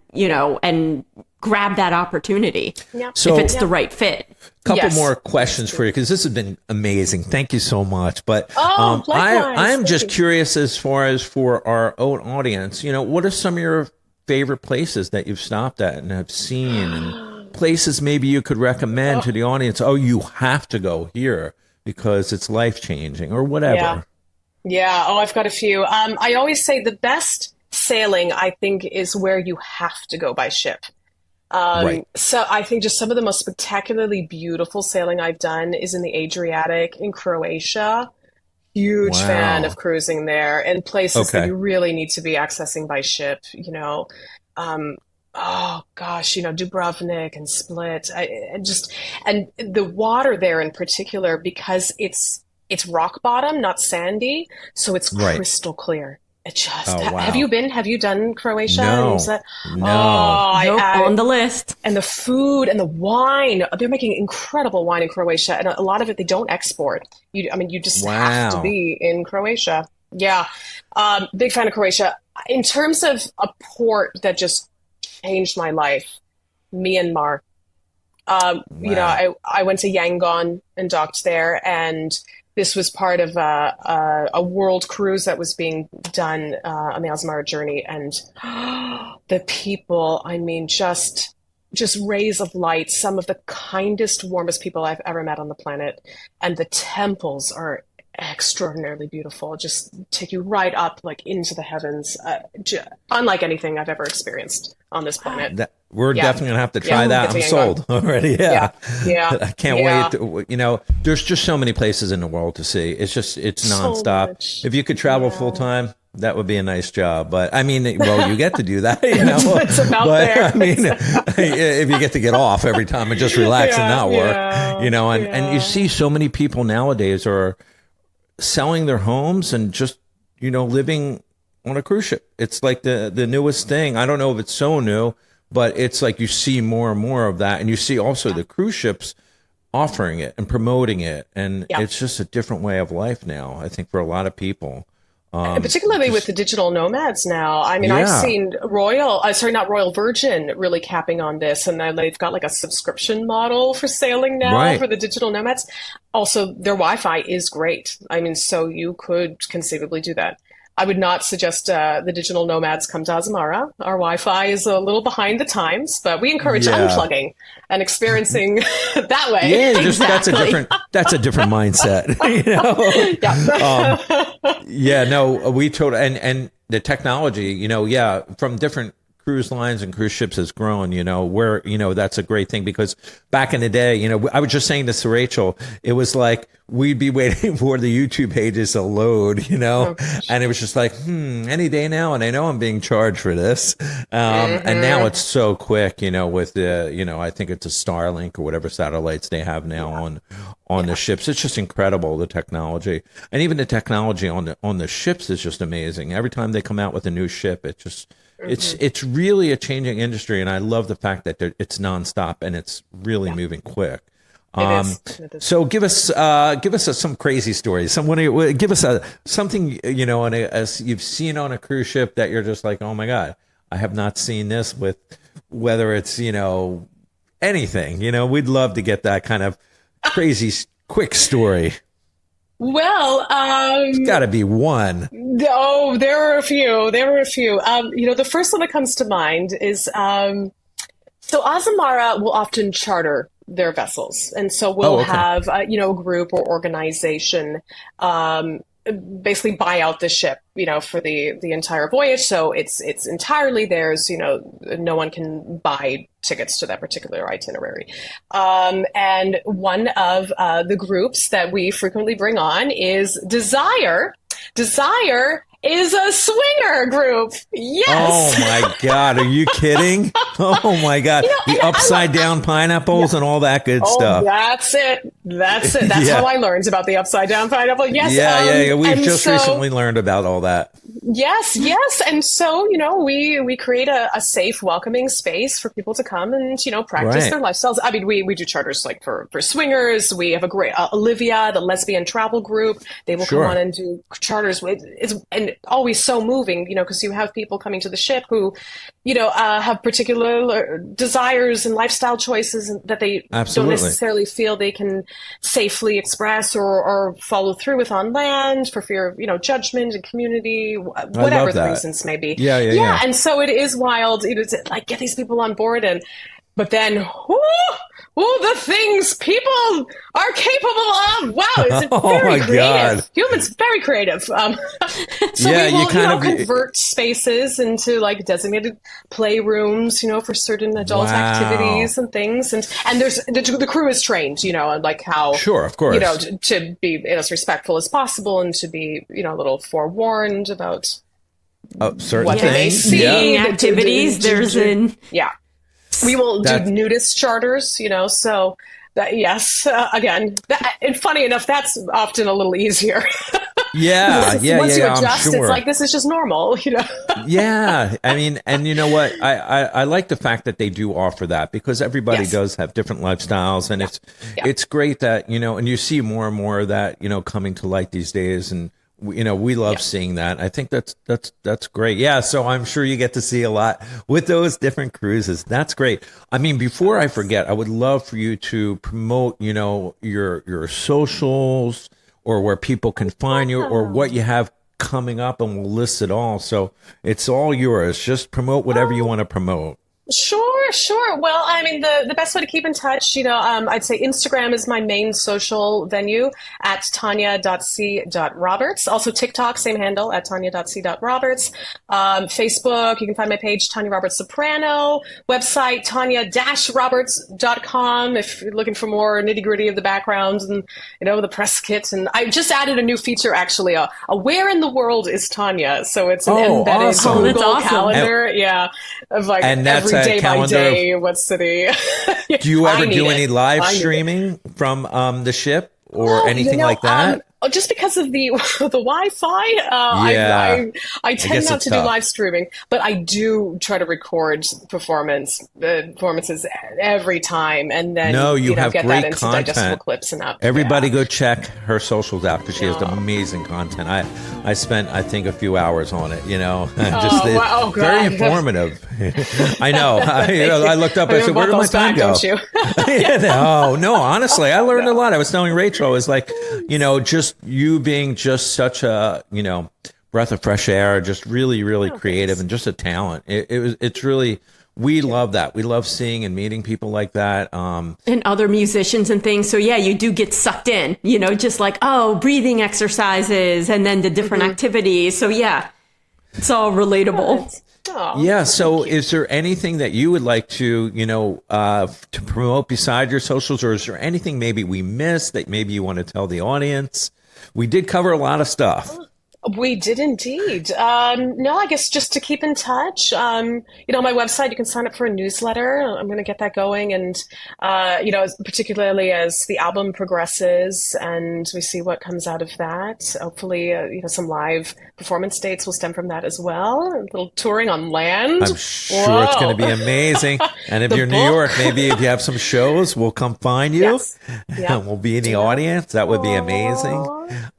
and grab that opportunity So, if it's the right fit. Couple Yes. more questions for you because this has been amazing. Thank you so much. But Likewise. I'm just Thank you. curious as far as for our own audience, what are some of your favorite places that you've stopped at and have seen, and places maybe you could recommend to the audience? Oh, you have to go here because it's life changing or whatever. Yeah. Yeah. Oh, I've got a few. I always say the best sailing, I think, is where you have to go by ship. Right. So I think just some of the most spectacularly beautiful sailing I've done is in the Adriatic in Croatia. Huge Wow. fan of cruising there, and places that Okay. you really need to be accessing by ship, oh gosh, Dubrovnik and Split. And the water there in particular, because it's rock bottom, not sandy, so it's Right. crystal clear. It just, Oh, wow. have you done Croatia? No. Is that- No. Oh, Nope, on the list. and the food and the wine. They're making incredible wine in Croatia, and a lot of it they don't export. You just have to Wow. be in Croatia. Yeah, big fan of Croatia. In terms of a port that just changed my life, Myanmar. I went to Yangon and docked there, and this was part of a world cruise that was being done on the Asmara journey, and the people, I mean, just rays of light, some of the kindest, warmest people I've ever met on the planet, and the temples are extraordinarily beautiful, just take you right up like into the heavens, unlike anything I've ever experienced on this planet. We're Yeah. definitely going to have to try Yeah, that. get I'm to sold already. Yeah. Yeah. I can't Yeah. wait. There's just so many places in the world to see. It's So nonstop. much. If you could travel Yeah. full time, that would be a nice job. But I mean, well, you get to do that, It's about but there. I mean, if you get to get off every time and just relax and not work, and you see so many people nowadays are selling their homes and just, living on a cruise ship. It's like the newest thing. I don't know if it's so new, but it's like you see more and more of that. And you see also the cruise ships offering it and promoting it. And Yeah. it's just a different way of life now, I think, for a lot of people. And particularly with the digital nomads now. I mean, Yeah. I've seen not Royal Virgin really capping on this, and then they've got like a subscription model for sailing now Right. for the digital nomads. Also, their Wi-Fi is great. I mean, so you could conceivably do that. I would not suggest the digital nomads come to Azamara. Our Wi-Fi is a little behind the times, but we encourage Yeah. unplugging and experiencing that way. Yeah, just that's a Exactly. different mindset. Yeah. Yeah, no, we totally, and the technology, from different cruise lines and cruise ships has grown, where, that's a great thing because back in the day, I was just saying this to Rachel, it was like, we'd be waiting for the YouTube pages to load, and it was just like, any day now. And I know I'm being charged for this. And now it's so quick, with the, I think it's a Starlink or whatever satellites they have now on the ships. It's just incredible, the technology. And even the technology on the ships is just amazing. Every time they come out with a new ship, it just, it's really a changing industry. And I love the fact that it's nonstop and it's really moving quick. It is. So give us some crazy stories. Give us something, as you've seen on a cruise ship that you're just like, oh my God, I have not seen this with, whether it's, anything, we'd love to get that kind of crazy quick story. Well, Got to be one. oh, there were a few. The first one that comes to mind is So Azamara will often charter their vessels, and so we'll Okay. have a group or organization basically buy out the ship, for the entire voyage. So it's entirely theirs. No one can buy tickets to that particular itinerary. And one of the groups that we frequently bring on is Desire. Desire is a swinger group. Yes. Oh my God. Are you kidding? Oh my God. The upside down pineapples and all that good stuff. That's it. That's it. That's Yeah. how I learned about the upside down pineapple. Yes. Yeah. We've and just so, recently learned about all that. Yes. And so, we create a safe, welcoming space for people to come and, practice Right. their lifestyles. I mean, we do charters like for swingers. We have a great, Olivia, the lesbian travel group. They will Sure. come on and do charters. And always so moving, because you have people coming to the ship who, have particular desires and lifestyle choices that they Absolutely. don't necessarily feel they can safely express or follow through with on land for fear of, judgment and community, whatever the that. reasons may be. Yeah. And so it is wild, to like get these people on board but then, the things people are capable of. Wow, it's very my creative. God. Humans, very creative. So Yeah, we will, you kind of convert spaces into like designated playrooms, for certain adult Wow. activities and things. And there's the crew is trained, and like how, Sure, of course. to be as respectful as possible and to be, a little forewarned about Certain what they may things. see. Yeah. Activities. There's an Yeah. We will do That- nudist charters, so that, yes, again, and funny enough, that's often a little easier. Yeah. Once you I'm adjust, sure. it's like, this is just normal, Yeah, I mean, and you know what? I like the fact that they do offer that because everybody Yes. does have different lifestyles, and it's great that and you see more and more of that coming to light these days, and we love seeing that. I think that's great. Yeah, so I'm sure you get to see a lot with those different cruises. That's great. I mean, before I forget, I would love for you to promote your socials or where people can find you or what you have coming up, and we'll list it all. So it's all yours. Just promote whatever you want to promote. Sure. Well, I mean, the best way to keep in touch, I'd say Instagram is my main social venue at tanya.c.roberts. Also TikTok, same handle at tanya.c.roberts. Facebook, you can find my page, Tanya Roberts Soprano. Website, tanya-roberts.com if you're looking for more nitty gritty of the backgrounds and, the press kit. And I just added a new feature, actually, a where in the world is Tanya? So it's an embedded awesome. Google That's awesome. calendar. Of like And that's every a day by calendar day, what city. Do you I ever need do it. any live I need it. streaming from the ship or anything You know, like that? Just because of the Wi-Fi, Yeah. I guess tend not it's to do tough. live streaming, but I do try to record performances every time, and then No, you have get great that into content. digestible clips and up. Everybody Yeah. go check her socials out because she has amazing content. I spent, I think, a few hours on it, just wow. Oh, very God. informative. I know. I looked up, I said, where did my time go? Don't you? No, honestly, I learned a lot. I was telling Rachel, I was like, just you being just such a, breath of fresh air, just really, really creative and just a talent. It's really, we love that. We love seeing and meeting people like that. and other musicians and things. So yeah, you do get sucked in, just like, breathing exercises and then the different activities. So yeah, it's all relatable. Oh, Yeah. So, is there anything that you would like to, to promote beside your socials, or is there anything maybe we missed that maybe you want to tell the audience? We did cover a lot of stuff. We did indeed. No, I guess just to keep in touch. My website, you can sign up for a newsletter. I'm going to get that going. And, particularly as the album progresses and we see what comes out of that, hopefully, some live performance dates will stem from that as well. A little touring on land. I'm sure it's going to be amazing. And if The you're in New book. York, maybe if you have some shows, we'll come find you. Yes. Yeah. And we'll be in the audience. That would be amazing.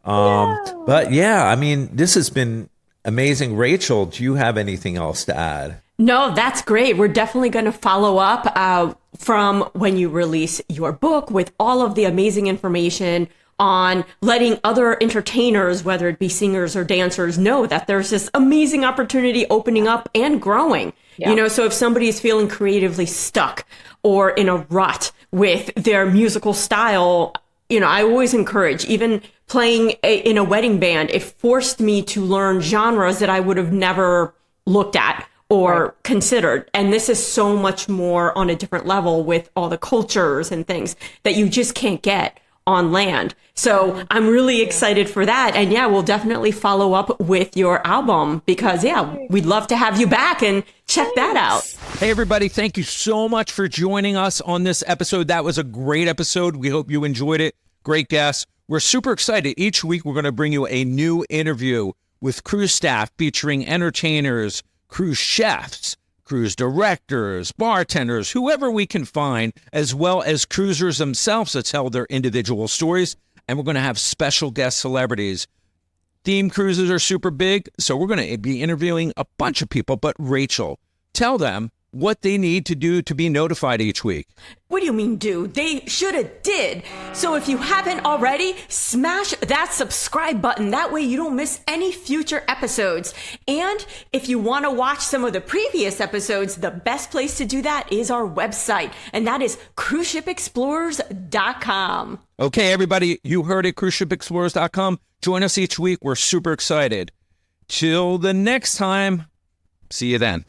But yeah, I mean, this has been amazing. Rachel, do you have anything else to add? No, that's great. We're definitely going to follow up from when you release your book with all of the amazing information on letting other entertainers, whether it be singers or dancers, know that there's this amazing opportunity opening up and growing. Yeah. So if somebody is feeling creatively stuck or in a rut with their musical style, I always encourage, even playing in a wedding band, it forced me to learn genres that I would have never looked at or considered. And this is so much more on a different level with all the cultures and things that you just can't get on land. So I'm really excited for that. And yeah, we'll definitely follow up with your album because we'd love to have you back and check that out. Hey, everybody. Thank you so much for joining us on this episode. That was a great episode. We hope you enjoyed it. Great guests. We're super excited. Each week, we're going to bring you a new interview with cruise staff featuring entertainers, cruise chefs, cruise directors, bartenders, whoever we can find, as well as cruisers themselves to tell their individual stories. And we're going to have special guest celebrities. Theme cruises are super big, so we're going to be interviewing a bunch of people. But Rachel, tell them what they need to do to be notified each week. What do you mean do? They should have did. So if you haven't already, smash that subscribe button. That way you don't miss any future episodes. And if you want to watch some of the previous episodes, the best place to do that is our website. And that is cruiseshipexplorers.com. Okay, everybody, you heard it, cruiseshipexplorers.com. Join us each week. We're super excited. Till the next time, see you then.